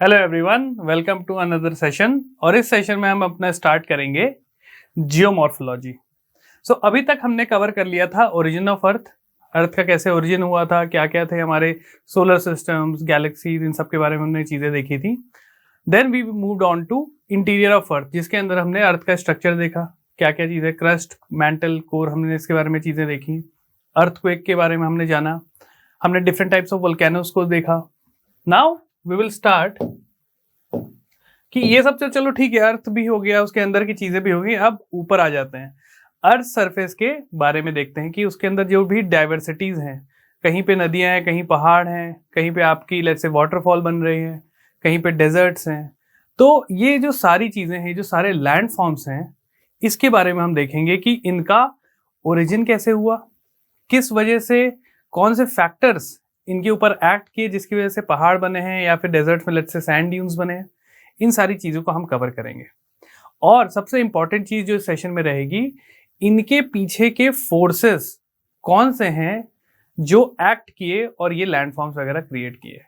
Hello everyone, welcome to another session. और इस session में हम अपना स्टार्ट करेंगे जियोमॉर्फोलॉजी। अभी तक हमने कवर कर लिया था ओरिजिन ऑफ अर्थ, अर्थ का कैसे ओरिजिन हुआ था, क्या क्या थे हमारे सोलर सिस्टम्स, गैलेक्सीज, इन सब के बारे में हमने चीज़ें देखी थी। Then we moved on to interior of earth, जिसके अंदर हमने अर्थ का स्ट्रक्चर देखा, क्या क्या चीज़ें, क्रस्ट, मैंटल, कोर, हमने इसके बारे में चीज़ें देखी। अर्थक्वेक के बारे में हमने जाना, हमने डिफरेंट टाइप्स ऑफ वोल्केनोस को देखा। नाउ वी विल स्टार्ट कि ये सब तो चलो ठीक है, अर्थ भी हो गया, उसके अंदर की चीजें भी हो गई। अब ऊपर आ जाते हैं, अर्थ सरफेस के बारे में देखते हैं कि उसके अंदर जो भी डाइवर्सिटीज हैं, कहीं पे नदियां हैं, कहीं पहाड़ हैं, कहीं पे आपकी लेट्स से वाटरफॉल बन रहे हैं, कहीं पे डेजर्ट्स हैं। तो ये जो सारी चीजें हैं, जो सारे लैंड फॉर्म्स हैं, इसके बारे में हम देखेंगे कि इनका ओरिजिन कैसे हुआ, किस वजह से, कौन से फैक्टर्स इनके ऊपर एक्ट किए जिसकी वजह से पहाड़ बने हैं या फिर डेजर्ट में लेट्स से सैंड ड्यून्स बने हैं। इन सारी चीज़ों को हम कवर करेंगे। और सबसे इंपॉर्टेंट चीज़ जो इस सेशन में रहेगी, इनके पीछे के फोर्सेस कौन से हैं जो एक्ट किए और ये लैंडफॉर्म्स वगैरह क्रिएट किए।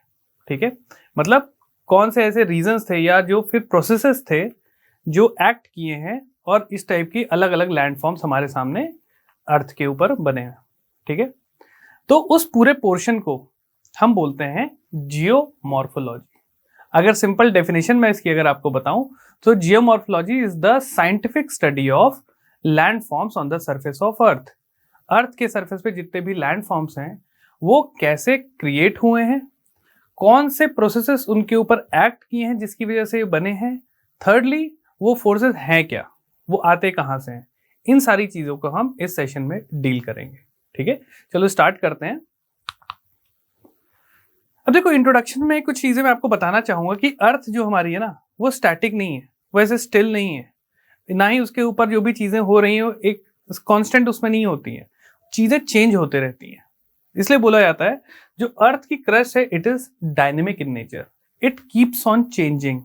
ठीक है, मतलब कौन से ऐसे रीजंस थे या जो फिर प्रोसेसेस थे जो एक्ट किए हैं और इस टाइप की अलग अलग लैंडफॉर्म्स हमारे सामने अर्थ के ऊपर बने हैं। ठीक है, तो उस पूरे पोर्शन को हम बोलते हैं जियोमॉर्फोलॉजी। अगर सिंपल डेफिनेशन में इसकी अगर आपको बताऊं तो geomorphology is the scientific study of land forms on the surface of earth. Earth के सरफेस पे जितने भी लैंड फॉर्म्स हैं वो कैसे क्रिएट हुए हैं, कौन से प्रोसेसेस उनके ऊपर एक्ट किए हैं जिसकी वजह से ये बने हैं, थर्डली वो फोर्सेस हैं क्या, वो आते कहाँ से हैं। इन सारी चीजों को हम इस सेशन में डील करेंगे। ठीक है, चलो स्टार्ट करते हैं। अब देखो, इंट्रोडक्शन में कुछ चीजें मैं आपको बताना चाहूंगा कि अर्थ जो हमारी है ना, वो स्टैटिक नहीं है, वैसे स्टिल नहीं है, ना ही उसके ऊपर जो भी चीजें हो रही हैं एक कांस्टेंट उसमें नहीं होती हैं, चीजें चेंज होते रहती हैं। इसलिए बोला जाता है जो अर्थ की क्रस्ट है, it is dynamic in nature, it keeps on changing.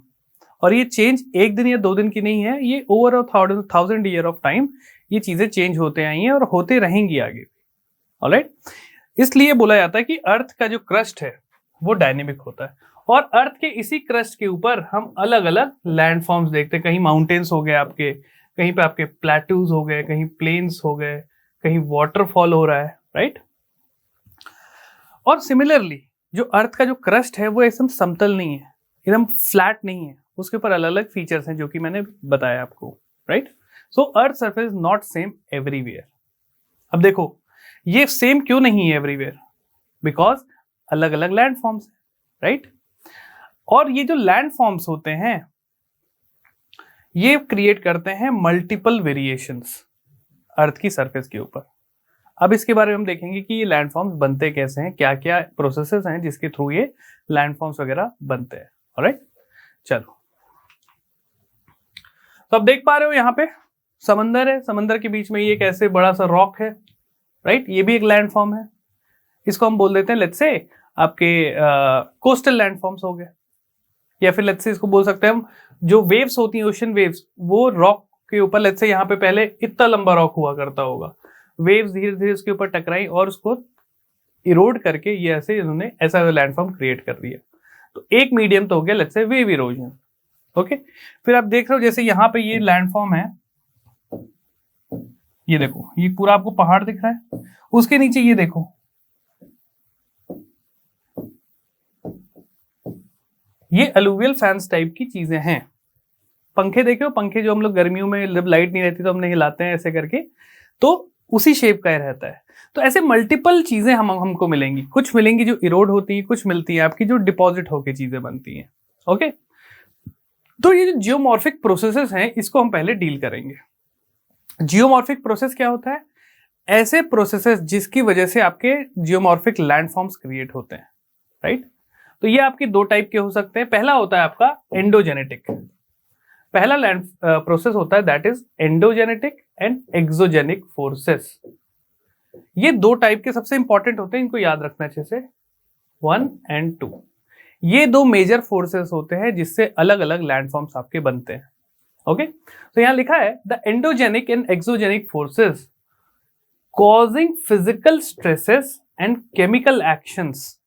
और ये चेंज एक दिन या दो दिन की नहीं है, ये over thousand year of time ये चीजें चेंज होते आई हैं और होते रहेंगी आगे भी। ऑलराइट, इसलिए बोला जाता है कि अर्थ का जो क्रस्ट है वो डायनेमिक होता है। और अर्थ के इसी क्रस्ट के ऊपर हम अलग अलग लैंडफॉर्म्स देखते हैं। कहीं माउंटेन्स हो गए आपके, कहीं पे आपके प्लेटूज हो गए, कहीं प्लेन्स हो गए, कहीं वाटरफॉल हो रहा है, राइट। और सिमिलरली जो अर्थ का जो क्रस्ट है वो एकदम समतल नहीं है, एकदम फ्लैट नहीं है, उसके ऊपर अलग अलग फीचर्स हैं जो कि मैंने बताया आपको, right. So earth surface not same everywhere. अब देखो, ये सेम क्यों नहीं है एवरीवेयर, बिकॉज अलग अलग लैंड फॉर्म्स है, राइट। और ये जो लैंड फॉर्म्स होते हैं ये क्रिएट करते हैं मल्टीपल वेरिएशंस अर्थ की सरफेस के ऊपर। अब इसके बारे में हम देखेंगे कि ये लैंड फॉर्म्स बनते कैसे हैं, क्या क्या प्रोसेसेस हैं जिसके थ्रू ये लैंड फॉर्म्स वगैरह बनते हैं। ऑलराइट, चलो। तो अब देख पा रहे हो यहाँ पे समंदर है, समंदर के बीच में ये एक ऐसे बड़ा सा रॉक है, राइट। ये भी एक लैंड फॉर्म है, इसको हम बोल देते हैं लेट्स से आपके कोस्टल लैंड फॉर्म्स हो गए, या फिर लेट्स से इसको बोल सकते हैं हम जो वेव्स होती हैं, ओशन वेव्स, वो रॉक के ऊपर लेट्स से यहाँ पे पहले इतना लंबा रॉक हुआ करता होगा, वेव्स धीरे धीरे उसके ऊपर टकराई और उसको इरोड करके ये ऐसे इन्होंने ऐसा लैंड फॉर्म क्रिएट कर दिया। तो एक मीडियम तो हो गया let's say wave erosion. Okay, फिर आप देख रहे हो जैसे यहाँ पे ये लैंड फॉर्म है, ये देखो ये पूरा आपको पहाड़ दिख रहा है, उसके नीचे ये देखो ये अलुवियल फैंस टाइप की चीजें हैं। पंखे देखे हो, पंखे जो हम लोग गर्मियों में जब लाइट नहीं रहती तो हमने हिलाते हैं ऐसे करके, तो उसी शेप का ही रहता है। तो ऐसे मल्टीपल चीजें हमको मिलेंगी, कुछ मिलेंगी जो इरोड होती है, कुछ मिलती है आपकी जो डिपॉजिट होकर चीजें बनती हैं। ओके, तो ये जो जियोमॉर्फिक प्रोसेसेस हैं इसको हम पहले डील करेंगे। जियोमॉर्फिक प्रोसेस क्या होता है? ऐसे प्रोसेसेस जिसकी वजह से आपके जियोमॉर्फिक लैंडफॉर्म्स क्रिएट होते हैं, राइट। तो ये आपके दो टाइप के हो सकते हैं। पहला होता है आपका एंडोजेनेटिक, पहला लैंड प्रोसेस होता है that is endogenetic and exogenic forces. ये दो टाइप के सबसे इंपॉर्टेंट होते हैं, इनको याद रखना अच्छे से, 1 and 2। ये दो मेजर फोर्सेस होते हैं जिससे अलग अलग लैंडफॉर्म्स आपके बनते हैं। ओके, तो यहां लिखा है the endogenic and exogenic forces causing physical stresses and chemical actions.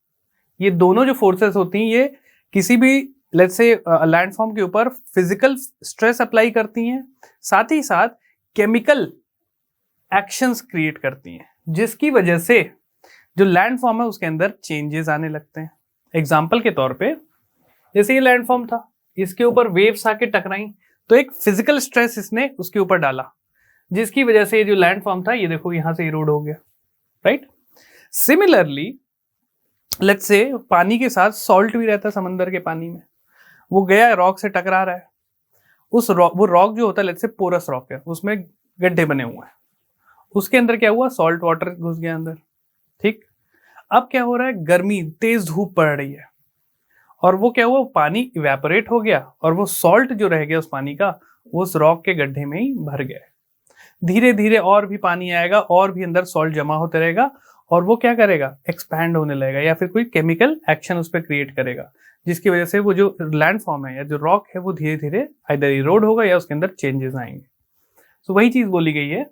ये दोनों जो फोर्सेस होती हैं ये किसी भी लेट्स से लैंडफॉर्म के ऊपर फिजिकल स्ट्रेस अप्लाई करती हैं, साथ ही साथ केमिकल एक्शंस क्रिएट करती हैं, जिसकी वजह से जो लैंडफॉर्म है उसके अंदर चेंजेस आने लगते हैं। एग्जाम्पल के तौर पे जैसे ये लैंडफॉर्म था, इसके ऊपर वेव्स आके टकराई, तो एक फिजिकल स्ट्रेस इसने उसके ऊपर डाला, जिसकी वजह से ये जो लैंडफॉर्म था ये देखो यहां से इरोड हो गया, राइट। सिमिलरली लेट्स से पानी के साथ सॉल्ट भी रहता है समंदर के पानी में, वो गया रॉक से टकरा रहा है, उस रॉक, वो रॉक जो होता है लेट्स से पोरस रॉक है, उसमें गड्ढे बने हुए हैं, उसके अंदर क्या हुआ, सॉल्ट वाटर घुस गया अंदर, ठीक। अब क्या हो रहा है, गर्मी, तेज धूप पड़ रही है, और वो क्या हुआ, पानी इवेपोरेट हो गया, और वो सॉल्ट जो रह गया उस पानी का, वो उस रॉक के गड्ढे में ही भर गया। धीरे धीरे और भी पानी आएगा, और भी अंदर सॉल्ट जमा होते रहेगा, और वो क्या करेगा, एक्सपैंड होने लगेगा, या फिर कोई केमिकल एक्शन उस पर क्रिएट करेगा, जिसकी वजह से वो जो लैंडफॉर्म है या जो रॉक है वो धीरे धीरे आइदर इरोड होगा या उसके अंदर चेंजेस आएंगे। तो वही चीज बोली गई है,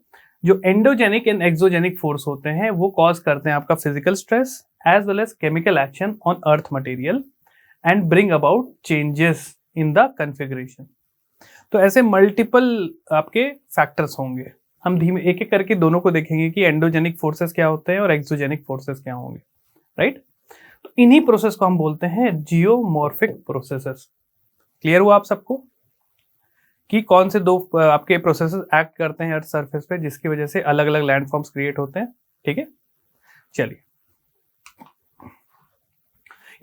जो एंडोजेनिक एंड एक्सोजेनिक फोर्स होते हैं वो कॉज करते हैं आपका physical stress as well as chemical action on earth material and bring about changes in the configuration. तो ऐसे मल्टीपल आपके फैक्टर्स होंगे, हम धीमे एक एक करके दोनों को देखेंगे कि एंडोजेनिक फोर्सेस क्या होते हैं और एक्सोजेनिक फोर्सेस क्या होंगे, राइट। तो इन्हीं प्रोसेस को हम बोलते हैं जियोमॉर्फिक प्रोसेसेस। क्लियर हुआ आप सबको कि कौन से दो आपके प्रोसेसेस एक्ट करते हैं अर्थ सरफेस पे, जिसकी वजह से अलग अलग लैंडफॉर्म्स क्रिएट होते हैं, ठीक है। चलिए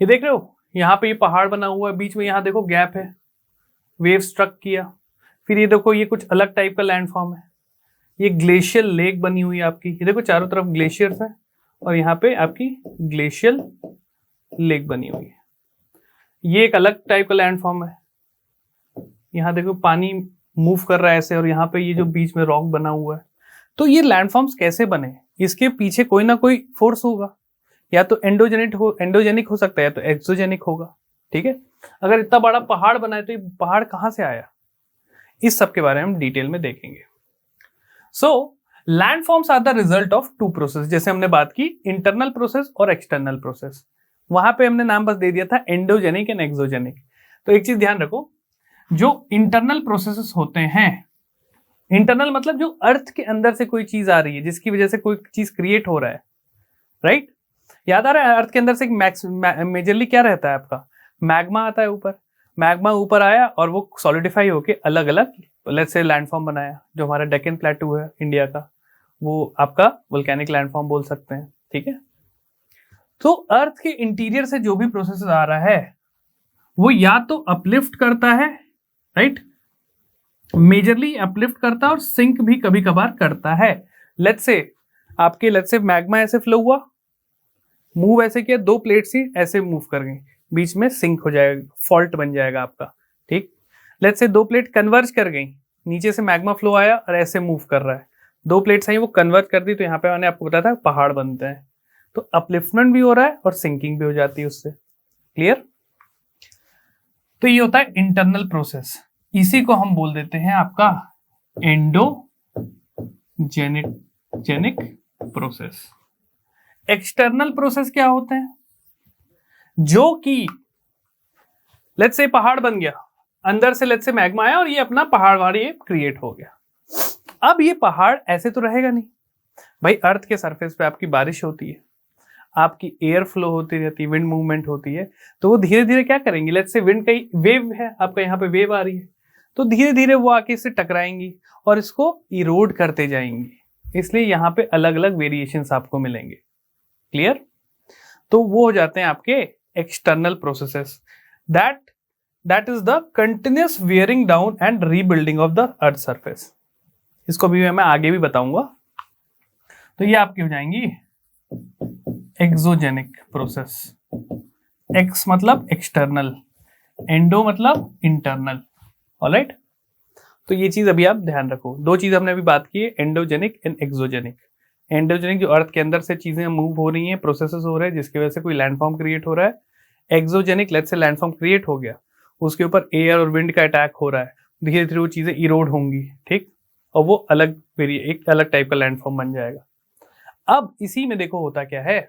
ये देख रहे हो, यहाँ पे ये पहाड़ बना हुआ है, बीच में यहाँ देखो गैप है, वेव स्ट्रक किया, फिर ये देखो ये कुछ अलग टाइप का लैंडफॉर्म है, ये ग्लेशियल लेक बनी हुई है आपकी, ये देखो चारों तरफ ग्लेशियर्स हैं, और यहाँ पे आपकी ग्लेशियल लेक बनी हुई है। ये एक अलग टाइप का लैंडफॉर्म है, यहाँ देखो पानी मूव कर रहा है ऐसे, और यहाँ पे ये जो बीच में रॉक बना हुआ है। तो ये लैंडफॉर्म्स कैसे बने, इसके पीछे कोई ना कोई फोर्स होगा, या तो एंडोजेनिक हो सकता है, या तो एक्सोजेनिक होगा, ठीक है। अगर इतना बड़ा पहाड़ बना है तो ये पहाड़ कहाँ से आया, इस सब के बारे में हम डिटेल में देखेंगे। So landforms are the result of two process, जैसे हमने बात की इंटरनल प्रोसेस और एक्सटर्नल प्रोसेस, वहां पे हमने नाम बस दे दिया था एंडोजेनिक एंड एक्सोजेनिक। तो एक चीज ध्यान रखो, जो इंटरनल प्रोसेसेस होते हैं, इंटरनल मतलब जो अर्थ के अंदर से कोई चीज आ रही है, जिसकी वजह से कोई चीज क्रिएट हो रहा है, राइट। याद आ रहा है, अर्थ के अंदर से मेजरली क्या रहता है आपका, मैग्मा आता है ऊपर, मैग्मा ऊपर आया और वो सॉलिडिफाई होके अलग अलग लेट्स से लैंडफॉर्म बनाया, जो हमारा डेक्कन प्लेटू है इंडिया का, वो आपका वोल्केनिक लैंडफॉर्म बोल सकते हैं, ठीक है। तो अर्थ के इंटीरियर से जो भी प्रोसेस आ रहा है वो या तो अपलिफ्ट करता है, राइट, मेजरली अपलिफ्ट करता है, और सिंक भी कभी कभार करता है। लेट्स से मैग्मा ऐसे फ्लो हुआ, मूव ऐसे किया, दो प्लेट्स ही ऐसे मूव कर गई, बीच में सिंक हो जाएगा, फॉल्ट बन जाएगा आपका, ठीक। लेट्स से दो प्लेट कन्वर्ज कर गई, नीचे से मैग्मा फ्लो आया और ऐसे मूव कर रहा है, दो प्लेट्स आई वो कन्वर्ज कर दी, तो यहाँ पे मैंने आपको बताया था पहाड़ बनते हैं। तो अपलिफ्टमेंट भी हो रहा है और सिंकिंग भी हो जाती है उससे, क्लियर। तो ये होता है इंटरनल प्रोसेस, इसी को हम बोल देते हैं आपका एंडोजेनिक प्रोसेस। एक्सटर्नल प्रोसेस क्या होते हैं, जो कि लेट्स से पहाड़ बन गया, अंदर से लेट्स से मैग्मा आया और ये अपना पहाड़ ये क्रिएट हो गया। अब ये पहाड़ ऐसे तो रहेगा नहीं भाई, अर्थ के सरफेस पे आपकी बारिश होती है, आपकी एयर फ्लो होती रहती है, विंड मूवमेंट होती है, तो वो धीरे धीरे क्या करेंगे, लेट्स से विंड का वेव है आपका, यहाँ पे वेव आ रही है, तो धीरे धीरे वो आके इससे टकराएंगी और इसको इरोड करते जाएंगी, इसलिए यहाँ पे अलग अलग वेरिएशंस आपको मिलेंगे, क्लियर। तो वो हो जाते हैं आपके external processes, that is the continuous wearing down and rebuilding of the earth surface. इसको भी मैं आगे भी बताऊंगा। तो ये आपकी हो जाएंगी एक्सोजेनिक प्रोसेस, एक्स मतलब एक्सटर्नल, एंडो मतलब इंटरनल, ऑलराइट। तो ये चीज अभी आप ध्यान रखो, दो चीज हमने अभी बात की है, एंडोजेनिक एंड एक्सोजेनिक। एंडोजेनिक जो अर्थ के अंदर से चीजें मूव हो रही हैं, प्रोसेसेस हो रहे हैं, जिसकी वजह से कोई लैंडफॉर्म क्रिएट हो रहा है। Exogenic let's say landform create हो गया, उसके ऊपर एयर और विंड का अटैक हो रहा है, धीरे धीरे वो चीजें इरोड होंगी, ठीक, और वो एक अलग टाइप का लैंडफॉर्म बन जाएगा। अब इसी में देखो होता क्या है,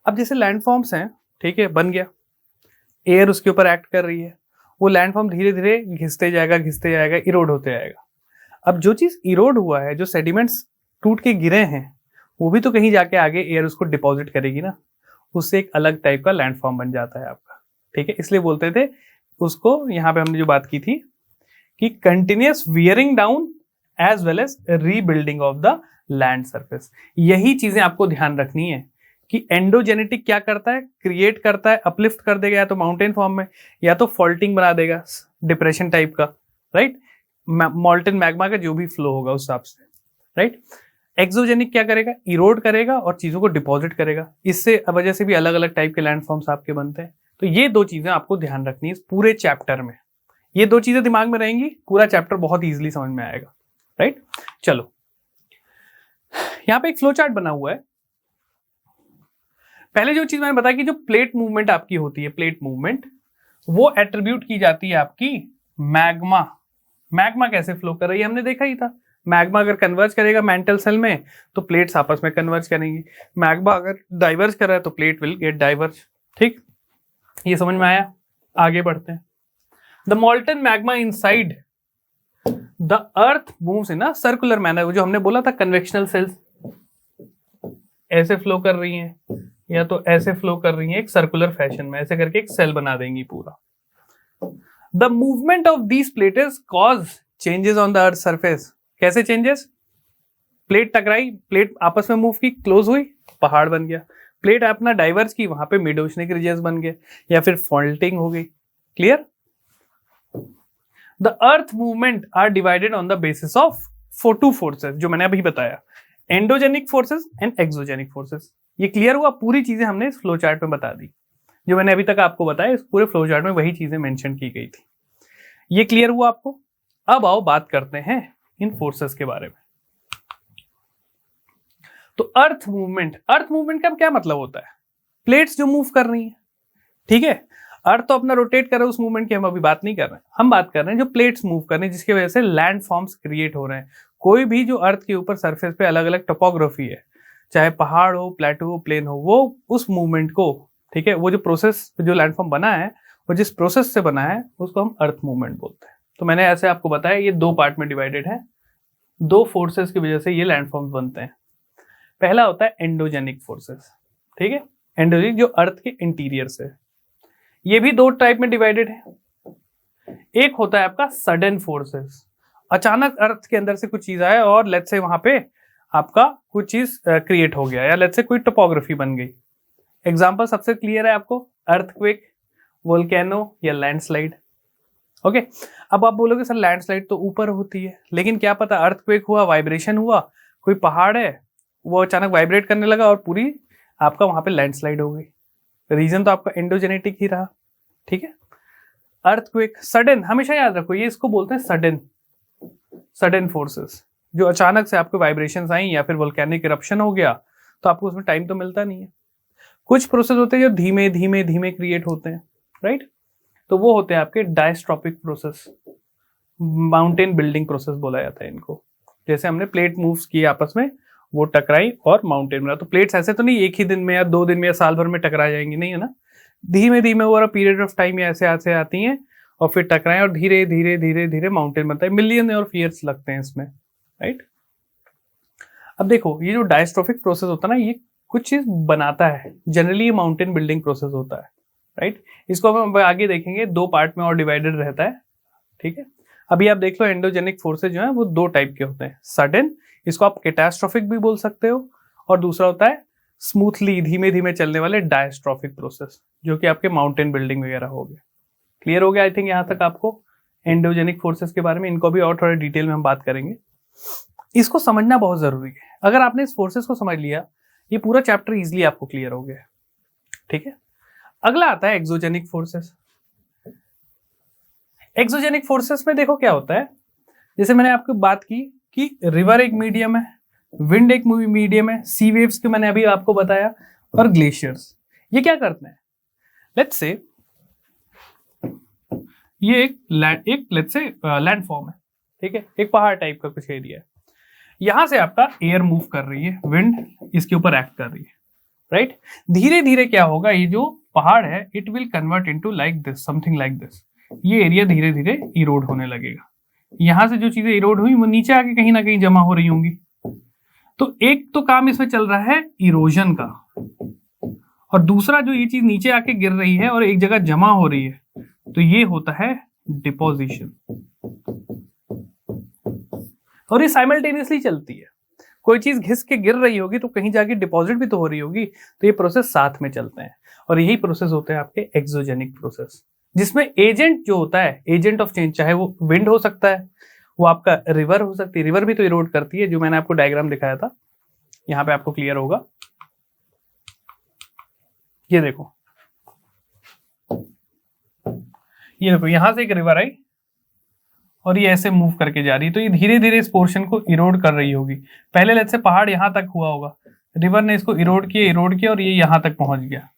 अब जैसे लैंडफॉर्म्स हैं ठीक है, बन गया, एयर उसके ऊपर एक्ट कर रही है, वो लैंडफॉर्म धीरे धीरे घिसते जाएगा, इरोड होते जाएगा। अब जो चीज इरोड हुआ है, जो सेडिमेंट्स टूट के गिरे हैं, वो भी तो कहीं जाके आगे एयर उसको डिपॉजिट करेगी ना, उससे एक अलग टाइप का लैंडफॉर्म बन जाता है आपका। ठीक है, इसलिए बोलते थे उसको, यहाँ पे हमने जो बात की थी कि continuous wearing down as well as rebuilding of the land surface. यही चीजें आपको ध्यान रखनी है कि एंडोजेनेटिक क्या करता है, क्रिएट करता है, अपलिफ्ट कर देगा या तो माउंटेन फॉर्म में, या तो फॉल्टिंग बना देगा डिप्रेशन टाइप का, राइट, मॉल्टन मैग्मा का जो भी फ्लो होगा उस हिसाब से, राइट। एक्सोजेनिक क्या करेगा, इरोड करेगा और चीजों को डिपॉजिट करेगा। इससे वजह से भी अलग अलग टाइप के लैंडफॉर्म्स आपके बनते हैं। तो ये दो चीजें आपको ध्यान रखनी है इस पूरे चैप्टर में। ये दो चीजें दिमाग में रहेंगी, पूरा चैप्टर बहुत इजीली समझ में आएगा, राइट। चलो, यहाँ पे एक फ्लो चार्ट बना हुआ है। पहले जो चीज मैंने बताया कि जो प्लेट मूवमेंट आपकी होती है, प्लेट मूवमेंट, वो एट्रीब्यूट की जाती है आपकी मैग्मा। मैग्मा कैसे फ्लो कर रही है हमने देखा ही था। मैग्मा अगर कन्वर्ज करेगा मेंटल सेल में तो प्लेट्स आपस में कन्वर्ज करेंगी। मैग्मा अगर डाइवर्ज कर रहा है तो प्लेट विल गेट डाइवर्ज। ठीक, ये समझ में आया? आगे बढ़ते हैं। The मॉल्टन magma inside the earth moves in a circular manner. जो हमने बोला था कन्वेक्शनल सेल्स ऐसे फ्लो कर रही हैं या तो ऐसे फ्लो कर रही हैं, एक सर्कुलर फैशन में ऐसे करके एक सेल बना देंगी पूरा। The movement of these plates cause changes on the earth surface. कैसे चेंजेस? प्लेट टकराई, प्लेट आपस में मूव की, क्लोज हुई, पहाड़ बन गया। प्लेट अपना डाइवर्स की, वहां पे मिड ओशनिक रीजन्स बन गए या फिर फॉल्टिंग हो गई। Clear? The earth movement are divided on the basis of two forces, जो मैंने अभी बताया, endogenic forces and exogenic forces. ये क्लियर हुआ? पूरी चीजें हमने इस फ्लो चार्ट में बता दी, जो मैंने अभी तक आपको बताया इस पूरे फ्लो चार्ट में वही चीजें मेंशन की गई थी। ये क्लियर हुआ आपको? अब आओ बात करते हैं इन फोर्सेस के बारे में। तो अर्थ मूवमेंट का क्या मतलब होता है? प्लेट्स जो मूव कर रही हैं, ठीक है। अर्थ तो अपना रोटेट कर रहा है, उस मूवमेंट की हम अभी बात नहीं कर रहे हैं। हम बात कर रहे हैं जो प्लेट्स मूव कर रही हैं, जिसकी वजह से लैंड फॉर्म्स क्रिएट हो रहे हैं। कोई भी जो अर्थ के ऊपर सरफेस पे अलग अलग टोपोग्राफी है, चाहे पहाड़ हो, प्लेटो हो, प्लेन हो, वो उस मूवमेंट को, ठीक है, वो जो प्रोसेस, जो लैंडफॉर्म बना है, वो जिस प्रोसेस से बना है उसको हम अर्थ मूवमेंट बोलते हैं। तो मैंने ऐसे आपको बताया ये दो पार्ट में डिवाइडेड है। दो फोर्सेस की वजह से ये लैंडफॉर्म्स बनते हैं। पहला होता है एंडोजेनिक फोर्सेस, ठीक है, एंडोजेनिक जो अर्थ के इंटीरियर से। ये भी दो टाइप में डिवाइडेड है। एक होता है आपका सडन फोर्सेस, अचानक अर्थ के अंदर से कुछ चीज आया और लेट्स से वहां पे आपका कुछ चीज क्रिएट हो गया, या लेट्स से कोई टोपोग्राफी बन गई। एग्जांपल सबसे क्लियर है आपको, अर्थक्वेक, वोल्केनो या लैंडस्लाइड। ओके, अब आप बोलोगे सर लैंडस्लाइड तो ऊपर होती है, लेकिन क्या पता अर्थक्वेक हुआ, वाइब्रेशन हुआ, कोई पहाड़ है वो अचानक वाइब्रेट करने लगा और पूरी आपका वहां पे लैंडस्लाइड हो गई। रीजन तो आपका एंडोजेनेटिक ही रहा, ठीक है। अर्थक्वेक सडन, हमेशा याद रखो ये इसको बोलते हैं सडन फोर्सेस, जो अचानक से आपको वाइब्रेशंस आई या फिर वोल्केनिक इरप्शन हो गया, तो आपको उसमें टाइम तो मिलता नहीं है। कुछ प्रोसेस होते हैं जो धीमे धीमे धीमे क्रिएट होते हैं, राइट, तो वो होते हैं आपके डायस्ट्रोपिक प्रोसेस, माउंटेन बिल्डिंग प्रोसेस बोला जाता है इनको। जैसे हमने प्लेट मूव्स की आपस में, वो टकराई और माउंटेन बना। तो प्लेट्स ऐसे तो नहीं एक ही दिन में या 2 दिन में या साल भर में टकरा जाएंगी, नहीं है ना, धीमे धीमे over a period of time ऐसे ऐसे आती हैं और फिर टकराएं और धीरे धीरे धीरे धीरे माउंटेन बनता है। मिलियन ऑफ ईयर्स लगते हैं इसमें, राइट। अब देखो ये जो डायस्ट्रोफिक प्रोसेस होता है ना, ये कुछ चीज बनाता है, जनरली ये माउंटेन बिल्डिंग प्रोसेस होता है, राइट। इसको हम आगे देखेंगे, दो पार्ट में और डिवाइडेड रहता है, ठीक है। अभी आप देख लो एंडोजेनिक फोर्सेज जो है वो दो टाइप के होते हैं, सडन, इसको आप कैटास्ट्रोफिक भी बोल सकते हो, और दूसरा होता है स्मूथली धीमे धीमे चलने वाले डायस्ट्रोफिक प्रोसेस, जो कि आपके माउंटेन बिल्डिंग वगैरह हो गए। क्लियर हो गया आई थिंक यहाँ तक आपको एंडोजेनिक फोर्सेस के बारे में। इनको भी और थोड़ा डिटेल में हम बात करेंगे। इसको समझना बहुत जरूरी है। अगर आपने इस फोर्सेस को समझ लिया, ये पूरा चैप्टर इजिली आपको क्लियर हो गया, ठीक है। अगला आता है एक्सोजेनिक फोर्सेस। एक्सोजेनिक फोर्सेस में देखो क्या होता है, जैसे मैंने आपको बात की कि रिवर एक मीडियम है, विंड एक मूवी है, सी वेव्स के मैंने अभी आपको बताया, और ग्लेशियर्स ये क्या करते हैं। लेट्स से ये एक लेट्स से लैंडफॉर्म है, ठीक है, एक पहाड़ टाइप का कुछ एरिया है। यहां से आपका एयर मूव कर रही है, विंड इसके ऊपर एक्ट कर रही है, राइट। धीरे धीरे क्या होगा, ये जो पहाड़ है it will convert into like this, something like this. ये एरिया धीरे धीरे इरोड होने लगेगा। यहां से जो चीजें इरोड हुई वो नीचे आके कहीं ना कहीं जमा हो रही होंगी। तो एक तो काम इसमें चल रहा है इरोजन का, और दूसरा जो ये चीज नीचे आके गिर रही है और एक जगह जमा हो रही है, तो ये होता है डिपोजिशन। और ये साइमल्टेनियसली चलती है। कोई चीज घिस के गिर रही होगी तो कहीं जाके डिपॉजिट भी तो हो रही होगी, तो ये प्रोसेस साथ में चलते हैं। और यही प्रोसेस होते हैं आपके एक्सोजेनिक प्रोसेस, जिसमें एजेंट जो होता है, एजेंट ऑफ चेंज, चाहे वो विंड हो सकता है, वो आपका रिवर हो सकती है। रिवर भी तो इरोड करती है, जो मैंने आपको डायग्राम दिखाया था, यहां पे आपको क्लियर होगा। ये देखो, ये देखो, यहां से एक रिवर आई और ये ऐसे मूव करके जा रही है, तो ये धीरे धीरे इस पोर्शन को इरोड कर रही होगी। पहले लेट्स से पहाड़ यहां तक हुआ होगा, रिवर ने इसको इरोड किया और ये यहां तक पहुंच गया,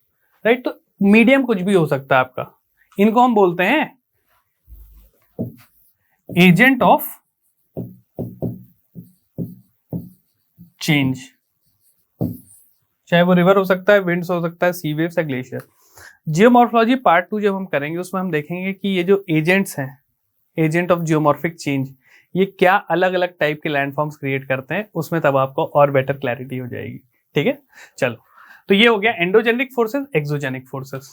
राइट। तो मीडियम कुछ भी हो सकता है आपका, इनको हम बोलते हैं एजेंट ऑफ चेंज। चाहे वो रिवर हो सकता है, विंड्स हो सकता है, सी वेव्स या ग्लेशियर। जियोमॉर्फोलॉजी पार्ट 2 जब हम करेंगे उसमें हम देखेंगे कि ये जो एजेंट्स हैं, एजेंट ऑफ जियोमॉर्फिक चेंज, ये क्या अलग अलग टाइप के लैंडफॉर्म्स क्रिएट करते हैं, उसमें तब आपको और बेटर क्लैरिटी हो जाएगी। ठीक है, चलो, तो ये हो गया एंडोजेनिक फोर्सेस, एक्सोजेनिक फोर्सेस।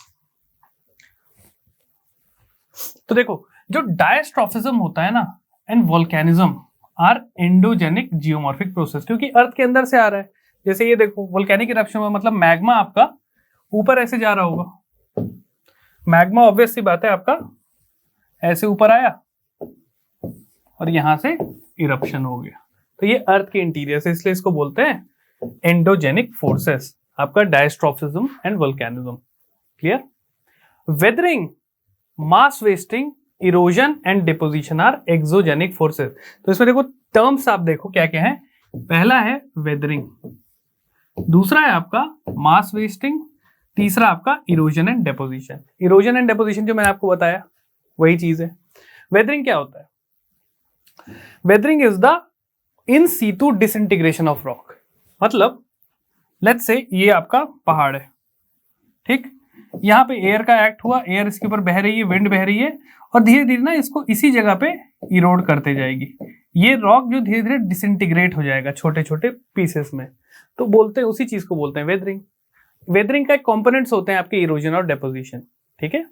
तो देखो, जो डायस्ट्रॉफिज्म होता है ना and volcanism are endogenic geomorphic process, क्योंकि अर्थ के अंदर से आ रहा है। जैसे ये देखो, वोल्केनिक इरप्शन में मतलब मैग्मा आपका ऊपर ऐसे जा रहा होगा। मैग्मा ऑब्वियस सी बात है आपका ऐसे ऊपर आया और यहां से इरप्शन हो गया, तो ये अर्थ के इंटीरियर से, इसलिए इसको बोलते हैं एंडोजेनिक फोर्सेस, आपका diastrophism and volcanism. Clear. Weathering, mass wasting, erosion and deposition are exogenic forces. तो इसमें देखो टर्म्स आप देखो क्या क्या है। पहला है वेदरिंग, दूसरा है आपका मास वेस्टिंग, तीसरा आपका erosion and deposition. Erosion and deposition जो मैंने आपको बताया वही चीज है। वेदरिंग क्या होता है? Weathering is the in situ disintegration of rock. मतलब लेट्स से ये आपका पहाड़ है, ठीक, यहां पे एयर का एक्ट हुआ, एयर इसके ऊपर बह रही है, विंड बह रही है, और धीरे धीरे ना इसको इसी जगह पे इरोड करते जाएगी। ये रॉक जो धीरे धीरे डिसइंटीग्रेट हो जाएगा छोटे छोटे पीसेस में, तो बोलते हैं, उसी चीज को बोलते हैं वेदरिंग। वेदरिंग का एक कंपोनेंट्स होते हैं आपके इरोजन और डिपोजिशन, ठीक है।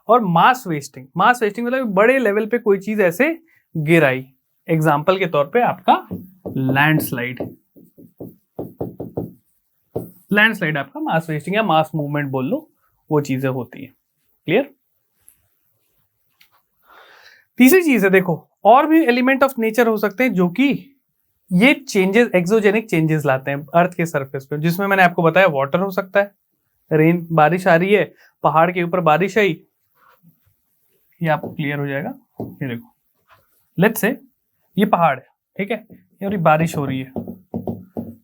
और मास वेस्टिंग, मास वेस्टिंग मतलब बड़े लेवल पे कोई चीज ऐसे गिर आई, एग्जाम्पल के तौर पे आपका लैंडस्लाइड। लैंडस्लाइड आपका मास वेस्टिंग या मास मूवमेंट बोल लो, वो चीजें होती है। क्लियर। तीसरी चीज है, देखो और भी एलिमेंट ऑफ नेचर हो सकते हैं जो कि ये चेंजेस, एक्सोजेनिक चेंजेस लाते हैं अर्थ के सरफेस पे, जिसमें मैंने आपको बताया वाटर हो सकता है, रेन, बारिश आ रही है, पहाड़ के ऊपर बारिश आई, ये आपको क्लियर हो जाएगा। ये देखो, लेट्स से ये पहाड़ है, ठीक है, और ये बारिश हो रही है,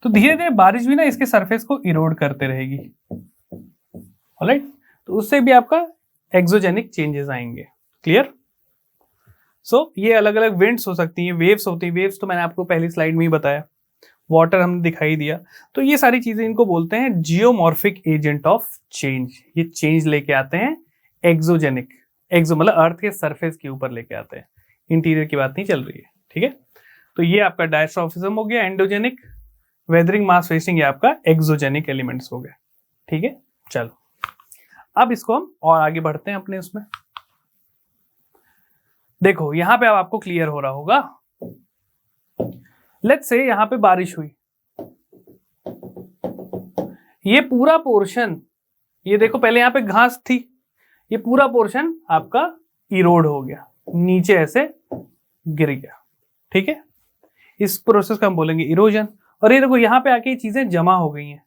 तो धीरे धीरे बारिश भी ना इसके सरफेस को इरोड करते रहेगी। ऑलराइट, तो उससे भी आपका एक्सोजेनिक चेंजेस आएंगे। क्लियर। सो ये अलग अलग विंड्स हो सकती हैं, वेव्स होती हैं, वेव्स तो मैंने आपको पहली स्लाइड में ही बताया, वाटर हमने दिखाई दिया। तो ये सारी चीजें, इनको बोलते हैं जियोमॉर्फिक एजेंट ऑफ चेंज। ये चेंज लेके आते हैं एक्सोजेनिक, एक्सो मतलब अर्थ के सरफेस के ऊपर लेके आते हैं, इंटीरियर की बात नहीं चल रही है। ठीक है, तो ये आपका डायस्ट्रॉफिज्म हो गया एंडोजेनिक, वेदरिंग, मास वेस्टिंग, ये आपका एक्सोजेनिक एलिमेंट्स हो गए। ठीक है, चलो अब इसको हम और आगे बढ़ते हैं अपने उसमें। देखो यहां पे अब आपको क्लियर हो रहा होगा, लेट्स से यहां पे बारिश हुई, ये पूरा पोर्शन, ये देखो पहले यहां पे घास थी, ये पूरा पोर्शन आपका इरोड हो गया, नीचे ऐसे गिर गया। ठीक है, इस प्रोसेस को हम बोलेंगे इरोजन। और ये देखो यहां पे आके चीजें जमा हो गई हैं,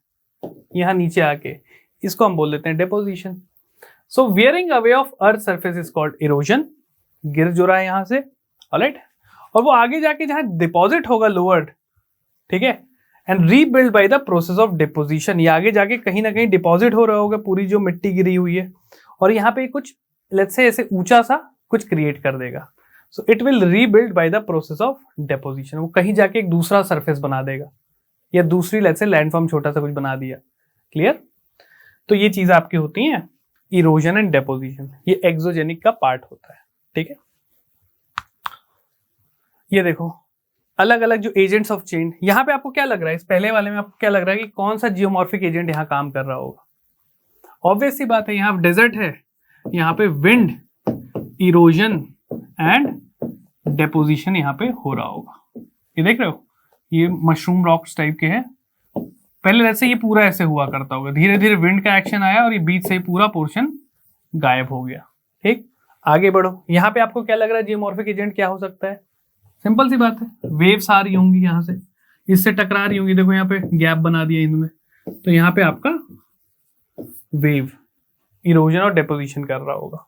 यहां नीचे आके, इसको हम बोल देते हैं deposition. So wearing away of earth surface is called erosion, गिर जो रहा है यहां से। ऑलराइट, और वो आगे जाके जहां डिपॉजिट होगा लोअर्ड, ठीक है, and rebuild by the process of deposition, ये आगे जाके कहीं ना कहीं डिपॉजिट हो रहा होगा, पूरी जो मिट्टी गिरी हुई है, और यहाँ पे कुछ लेट्स से ऐसे ऊंचा सा कुछ क्रिएट कर देगा। So it will rebuild by the process of deposition, वो कहीं जाके एक दूसरा सरफेस बना देगा, या दूसरी लेट्स से लैंडफॉर्म छोटा सा कुछ बना दिया क्लियर? तो ये चीज आपकी होती हैं इरोजन एंड डेपोजिशन, ये एक्सोजेनिक का पार्ट होता है, ठीक है। ये देखो अलग अलग जो एजेंट्स ऑफ चेंज, यहाँ पे आपको क्या लग रहा है, इस पहले वाले में आपको क्या लग रहा है कि कौन सा जियोमॉर्फिक एजेंट यहाँ काम कर रहा होगा? ऑब्वियस सी बात है, यहाँ डेजर्ट है, यहाँ पे विंड, इरोजन एंड डेपोजिशन यहाँ पे हो रहा होगा। ये देख रहे हो, ये मशरूम रॉक्स टाइप के हैं। पहले वैसे ये पूरा ऐसे हुआ करता होगा, धीरे धीरे विंड का एक्शन आया और ये बीच से ही पूरा पोर्शन गायब हो गया। ठीक, आगे बढ़ो। यहाँ पे आपको क्या लग रहा है जियोमॉर्फिक एजेंट क्या हो सकता है? सिंपल सी बात है, वेव्स आ रही होंगी यहाँ से, इससे टकरा रही होंगी, देखो यहाँ पे गैप बना दिया इनमें, तो यहाँ पे आपका वेव इरोजन और डेपोजिशन कर रहा होगा।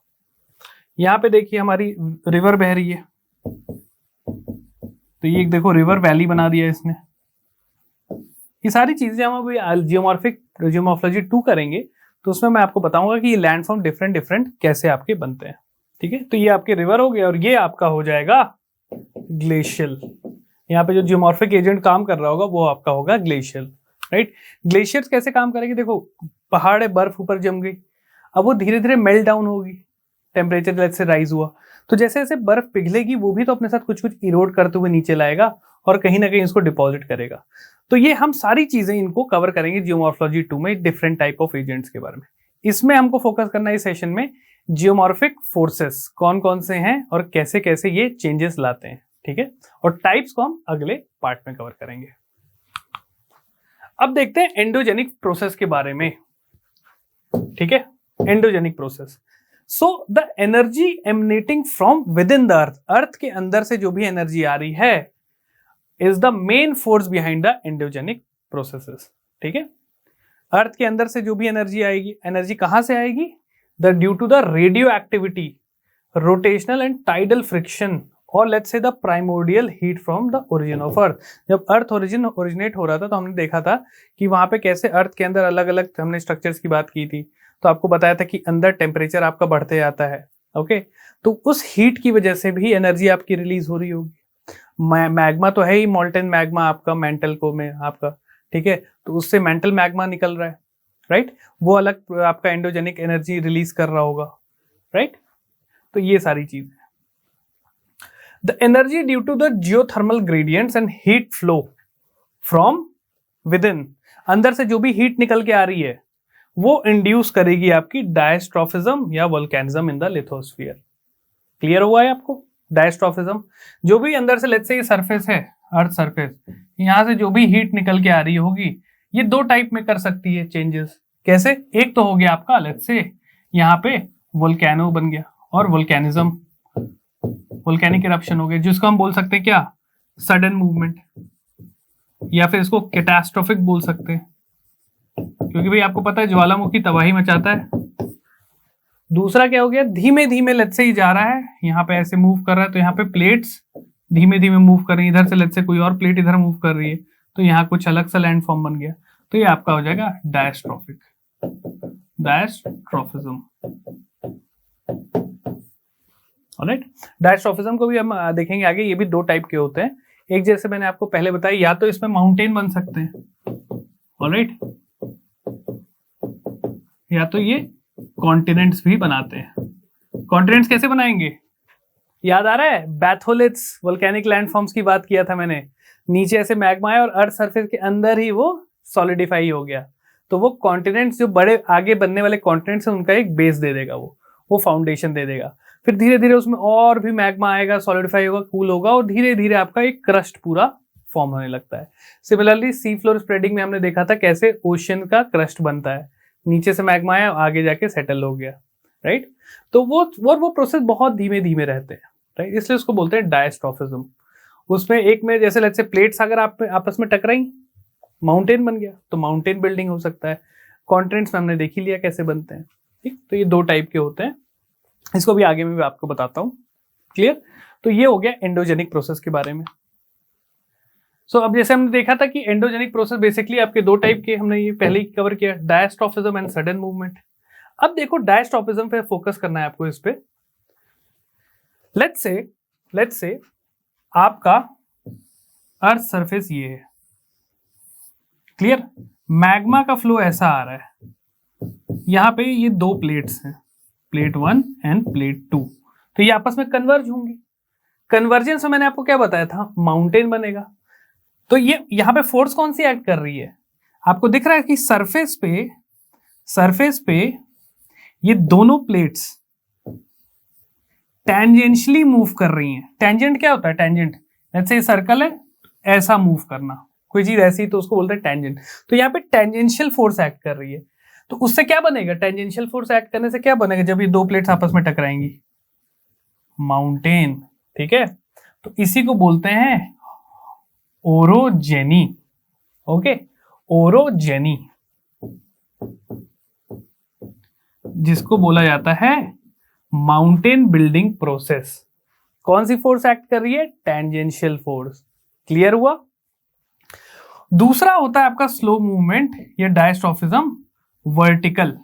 यहाँ पे देखिए हमारी रिवर बह रही है, तो ये देखो रिवर वैली बना दिया इसने। ये सारी चीजें हम अभी जियोमॉर्फोलॉजी 2 करेंगे, तो उसमें मैं आपको बताऊंगा कि ये लैंडफॉर्म डिफरेंट डिफरेंट कैसे आपके बनते हैं। ठीक है, तो ये आपके रिवर हो गया और ये आपका हो जाएगा ग्लेशियल। यहाँ पे जो जियोमॉर्फिक एजेंट काम कर रहा होगा वो आपका होगा ग्लेशियल, राइट। ग्लेशियर्स कैसे काम करेंगे? देखो पहाड़ है, बर्फ ऊपर जम गई, अब वो धीरे धीरे मेल्ट डाउन होगी, टेम्परेचर लेट से राइज हुआ, तो जैसे जैसे बर्फ पिघलेगी वो भी तो अपने साथ कुछ कुछ इरोड करते हुए नीचे लाएगा और कहीं ना कहीं इसको डिपॉजिट करेगा। तो ये हम सारी चीजें इनको कवर करेंगे जियोमॉर्फोलॉजी 2 में, डिफरेंट टाइप ऑफ एजेंट्स के बारे में। इसमें हमको फोकस करना है इस सेशन में जियोमॉर्फिक फोर्सेस कौन कौन से हैं और कैसे कैसे ये चेंजेस लाते हैं, ठीक है, और टाइप्स को हम अगले पार्ट में कवर करेंगे। अब देखते हैं एंडोजेनिक प्रोसेस के बारे में, ठीक है। Endogenic process, so the energy emanating from within the earth, earth के अंदर से जो भी एनर्जी आ रही है is the main force behind the endogenic processes, ठीक है। अर्थ के अंदर से जो भी एनर्जी आएगी, एनर्जी कहां से आएगी? The due to the radioactivity, rotational and tidal friction, और let's say the primordial heat from the origin of earth. जब अर्थ ओरिजिनेट हो रहा था तो हमने देखा था कि वहां पे कैसे अर्थ के अंदर अलग अलग हमने स्ट्रक्चर्स की बात की थी, तो आपको बताया था कि अंदर टेम्परेचर आपका बढ़ते जाता है, ओके। तो उस हीट की वजह से भी एनर्जी आपकी रिलीज हो रही होगी। मैग्मा तो है ही, मॉल्टेन मैग्मा आपका मेंटल को में आपका, ठीक है, तो उससे मेंटल मैग्मा निकल रहा है, राइट, वो अलग आपका एंडोजेनिक एनर्जी रिलीज कर रहा होगा, राइट। तो ये सारी चीज, the energy due to the geothermal gradients and heat flow from within, अंदर से जो भी हीट निकल के आ रही है वो इंड्यूस करेगी आपकी डायस्ट्रॉफिज्म या volcanism in the lithosphere. Clear हुआ है आपको? डायस्ट्रॉफिज्म, जो भी अंदर से लेट्स से ये सरफेस है, अर्थ सरफेस, यहां से जो भी हीट निकल के आ रही होगी, ये 2 टाइप में कर सकती है चेंजेस। कैसे? एक तो हो गया आपका लेट्स से यहाँ पे वोल्केनो बन गया और वोल्केनिज्म, वोल्केनिक इरप्शन हो गया, जिसको हम बोल सकते हैं क्या? सडन मूवमेंट, या फिर इसको कैटास्ट्रोफिक बोल सकते हैं, क्योंकि भाई आपको पता है ज्वालामुखी तबाही मचाता है। दूसरा क्या हो गया? धीमे धीमे लेट्स से ही जा रहा है, यहाँ पे ऐसे मूव कर रहा है, तो यहाँ पे प्लेट्स धीमे धीमे मूव कर रही है, इधर से लेट्स से कोई और प्लेट इधर मूव कर रही है, तो यहाँ कुछ अलग सा लैंडफॉर्म बन गया, तो ये आपका हो जाएगा डायस्ट्रोफिक, डायस्ट्रोफिज्म। ऑलराइट, डायस्ट्रोफिज्म को भी हम देखेंगे आगे, ये भी 2 टाइप के होते हैं। एक जैसे मैंने आपको पहले बताया, या तो इसमें माउंटेन बन सकते हैं, ऑलराइट, या तो ये कॉन्टिनेंट्स भी बनाते हैं। कॉन्टिनेंट्स कैसे बनाएंगे? याद आ रहा है बैथोलिथ्स, वोल्केनिक लैंडफॉर्म्स की बात किया था मैंने, नीचे ऐसे मैग्मा है और अर्थ सरफेस के अंदर ही वो सॉलिडिफाई हो गया, तो वो कॉन्टिनेंट्स जो बड़े आगे बनने वाले कॉन्टिनेंट्स हैं उनका एक बेस दे देगा, वो फाउंडेशन दे देगा। फिर धीरे धीरे उसमें और भी मैग्मा आएगा, सॉलिडिफाई होगा, कूल होगा, और धीरे धीरे आपका एक क्रस्ट पूरा फॉर्म होने लगता है। सिमिलरली सी फ्लोर स्प्रेडिंग में हमने देखा था कैसे ओशियन का क्रस्ट बनता है, नीचे से मैग्मा आया, आगे जाके सेटल हो गया, राइट। तो वो प्रोसेस बहुत धीमे धीमे रहते हैं, राइट, इसलिए उसको बोलते हैं डायस्ट्रोफिज्म। उसमें एक में जैसे लेट्स से प्लेट्स अगर आप आपस में टकराई, माउंटेन बन गया, तो माउंटेन बिल्डिंग हो सकता है। कॉन्टिनेंट्स में हमने देख ही लिया कैसे बनते हैं, ठीक। तो ये 2 टाइप के होते हैं, इसको भी आगे में भी आपको बताता हूँ, क्लियर। तो ये हो गया एंडोजेनिक प्रोसेस के बारे में। सो अब जैसे हमने देखा था कि एंडोजेनिक प्रोसेस बेसिकली आपके 2 टाइप के, हमने ये पहले ही कवर किया, डायस्ट्रोफिज्म एंड सडन मूवमेंट। अब देखो डायस्ट्रोफिज्म पे फोकस करना है आपको इस पे। लेट्स से आपका अर्थ सरफेस ये है, क्लियर, मैग्मा का फ्लो ऐसा आ रहा है, यहाँ पे ये दो प्लेट्स हैं, प्लेट 1 एंड प्लेट 2, तो ये आपस में कन्वर्ज होंगी। कन्वर्जेंस में मैंने आपको क्या बताया था, माउंटेन बनेगा। तो ये यहाँ पे फोर्स कौन सी एक्ट कर रही है, आपको दिख रहा है कि सरफेस पे ये दोनों प्लेट्स टेंजेंशियली मूव कर रही हैं। टेंजेंट क्या होता है, टेंजेंट लेट्स से सर्कल है, ऐसा मूव करना, कोई चीज ऐसी तो उसको बोलते हैं टेंजेंट। तो यहाँ पे टेंजेंशियल फोर्स एक्ट कर रही है, तो उससे क्या बनेगा, टेंजेंशियल फोर्स एक्ट करने से क्या बनेगा, जब ये दो प्लेट्स आपस में टकराएंगी, माउंटेन। ठीक है, तो इसी को बोलते हैं ओरोजेनी। ओके, ओरोजेनी, जिसको बोला जाता है माउंटेन बिल्डिंग प्रोसेस। कौन सी फोर्स एक्ट कर रही है, टेंजेंशियल फोर्स। क्लियर हुआ। दूसरा होता है आपका स्लो मूवमेंट या डायस्ट्रॉफिज्म, वर्टिकल।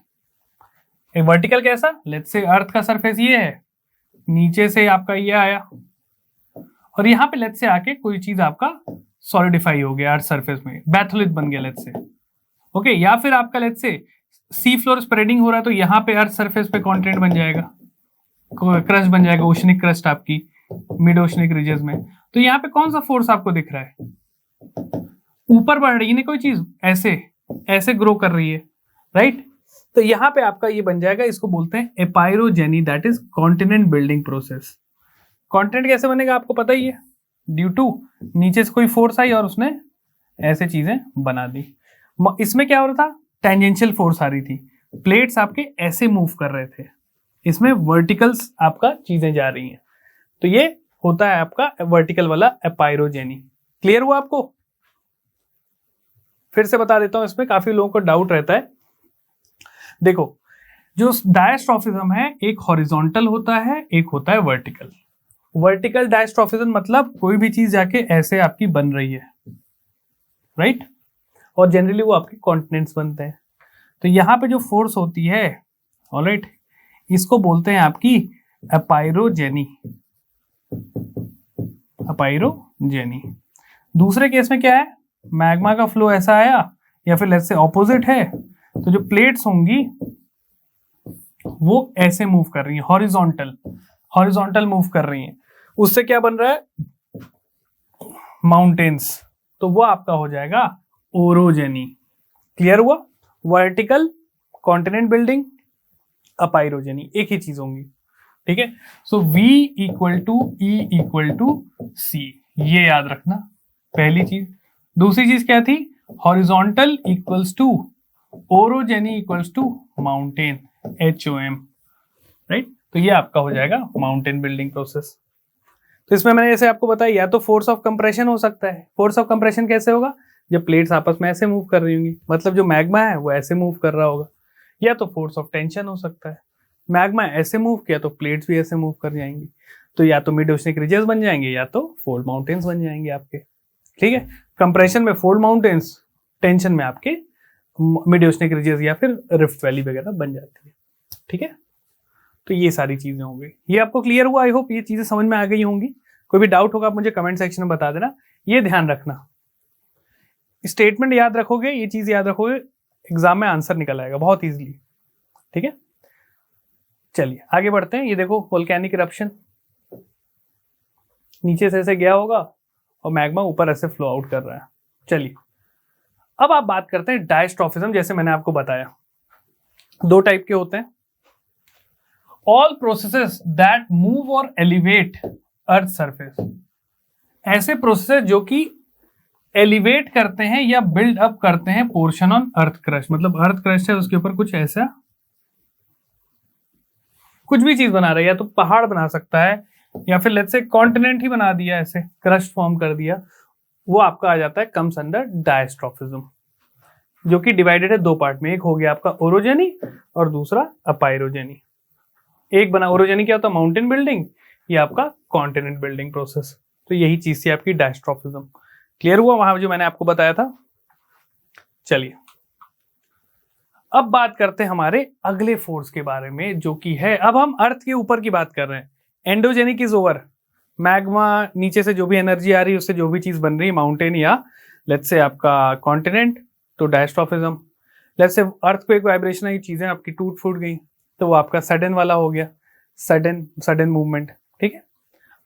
वर्टिकल कैसा, लेट्स से अर्थ का सरफेस ये है, नीचे से आपका ये आया और यहाँ पे लेट्स से आके कोई चीज आपका सॉलिडिफाई हो गया अर्थ सरफेस में, बैथोलिथ बन गया लेट्स से। ओके, या फिर आपका let's say sea floor spreading हो रहा है, तो यहाँ पे अर्थ सरफेस पे कॉन्टिनेंट बन जाएगा, क्रस्ट बन जाएगा, ओशनिक क्रस्ट आपकी मिड ओशनिक रीजन में। तो यहाँ पे कौन सा फोर्स आपको दिख रहा है, ऊपर बढ़ रही है ना कोई चीज, ऐसे ग्रो कर रही है, राइट। तो यहाँ पे आपका ये बन जाएगा, इसको बोलते हैं epeirogeny, that is continent building process. Continent कैसे बनेगा आपको पता ही है, ड्यू टू नीचे से कोई फोर्स आई और उसने ऐसे चीजें बना दी। इसमें क्या हो रहा था, टेंजेंशियल फोर्स आ रही थी, प्लेट्स आपके ऐसे मूव कर रहे थे, इसमें वर्टिकल्स आपका चीजें जा रही हैं, तो ये होता है आपका वर्टिकल वाला एपाइरोजेनी। क्लियर हुआ आपको। फिर से बता देता हूं, इसमें काफी लोगों को डाउट रहता है। देखो, जो डायस्ट्रॉफिज्म है एक हॉरिजॉन्टल होता है, एक होता है वर्टिकल। वर्टिकल डायस्ट्रॉफिज्म मतलब कोई भी चीज जाके ऐसे आपकी बन रही है, राइट, और जनरली वो आपके कॉन्टिनेंट्स बनते हैं। तो यहाँ पे जो फोर्स होती है, ऑलराइट, इसको बोलते हैं आपकी एपाइरोजेनी। एपाइरोजेनी। दूसरे केस में क्या है, मैग्मा का फ्लो ऐसा आया या फिर लेट्स से ऑपोजिट है, तो जो प्लेट्स होंगी वो ऐसे मूव कर रही हैं, हॉरिजॉन्टल मूव कर रही हैं, उससे क्या बन रहा है, माउंटेन्स, तो वो आपका हो जाएगा ओरोजेनी। क्लियर हुआ। वर्टिकल कॉन्टिनेंट बिल्डिंग, अपाइरोजेनी, एक ही चीज होंगी। ठीक है, so V equal to E equal to C, ये याद रखना पहली चीज। दूसरी चीज क्या थी, horizontal equals to orogeny equals to mountain, HOM, right. तो ये आपका हो जाएगा माउंटेन बिल्डिंग प्रोसेस। तो इसमें मैंने जैसे आपको बताया, या तो फोर्स ऑफ कंप्रेशन हो सकता है। फोर्स ऑफ कंप्रेशन कैसे होगा, जब प्लेट्स आपस में ऐसे मूव कर रही होंगी, मतलब जो मैग्मा है वो ऐसे मूव कर रहा होगा। या तो फोर्स ऑफ टेंशन हो सकता है, मैग्मा ऐसे मूव किया तो प्लेट्स भी ऐसे मूव कर जाएंगी, तो या तो मिड ओशनिक रिजेस बन जाएंगे या तो फोल्ड माउंटेन्स बन जाएंगे आपके। ठीक है, कंप्रेशन में फोल्ड माउंटेन्स, टेंशन में आपके मिड ओशनिक रिजेस या फिर रिफ्ट वैली वगैरह बन जाती है। ठीक है, तो ये सारी चीजें हो गई। ये आपको क्लियर हुआ, आई होप ये चीजें समझ में आ गई होंगी। कोई भी डाउट होगा आप मुझे कमेंट सेक्शन में बता देना। ये ध्यान रखना, स्टेटमेंट याद रखोगे, ये चीज याद रखोगे, एग्जाम में आंसर निकल आएगा बहुत इजीली। ठीक है, चलिए आगे बढ़ते हैं। ये देखो वोल्केनिक इरप्शन, नीचे से ऐसे गया होगा और मैग्मा ऊपर ऐसे फ्लो आउट कर रहा है। चलिए अब आप बात करते हैं डायस्ट्रॉफिज्म। जैसे मैंने आपको बताया दो टाइप के होते हैं, ऑल प्रोसेसेस दैट मूव और एलिवेट अर्थ सरफेस, ऐसे प्रोसेसेस जो कि एलिवेट करते हैं या बिल्ड अप करते हैं पोर्शन ऑन अर्थ क्रस्ट, मतलब अर्थ क्रस्ट है उसके ऊपर कुछ ऐसा कुछ भी चीज बना रही है, तो पहाड़ बना सकता है या फिर लेट्स से कॉन्टिनेंट ही बना दिया, ऐसे क्रस्ट फॉर्म कर दिया, वो आपका आ जाता है कम्स अंडर डायस्ट्रॉफिज्म, जो कि डिवाइडेड है दो पार्ट में। एक हो गया आपका ओरोजेनी और दूसरा अपाइरोजेनी। एक बना ओरोजेनी क्या होता है, माउंटेन बिल्डिंग, ये आपका कॉन्टिनेंट बिल्डिंग प्रोसेस। तो यही चीज थी आपकी डायस्ट्रॉफिज्म। क्लियर हुआ वहां जो मैंने आपको बताया था। चलिए अब बात करते हैं हमारे अगले फोर्स के बारे में, जो कि है, अब हम अर्थ के ऊपर की बात कर रहे हैं। एंडोजेनिक इज ओवर, मैग्मा नीचे से जो भी एनर्जी आ रही है उससे जो भी चीज बन रही है, माउंटेन या लेट्स से आपका कॉन्टिनेंट, तो डायस्ट्रॉफिज्म। जैसे अर्थक्वेक वाइब्रेशन है, ये चीजें आपकी टूट फूट गई तो वो आपका सडन वाला हो गया, सडन मूवमेंट। ठीक है,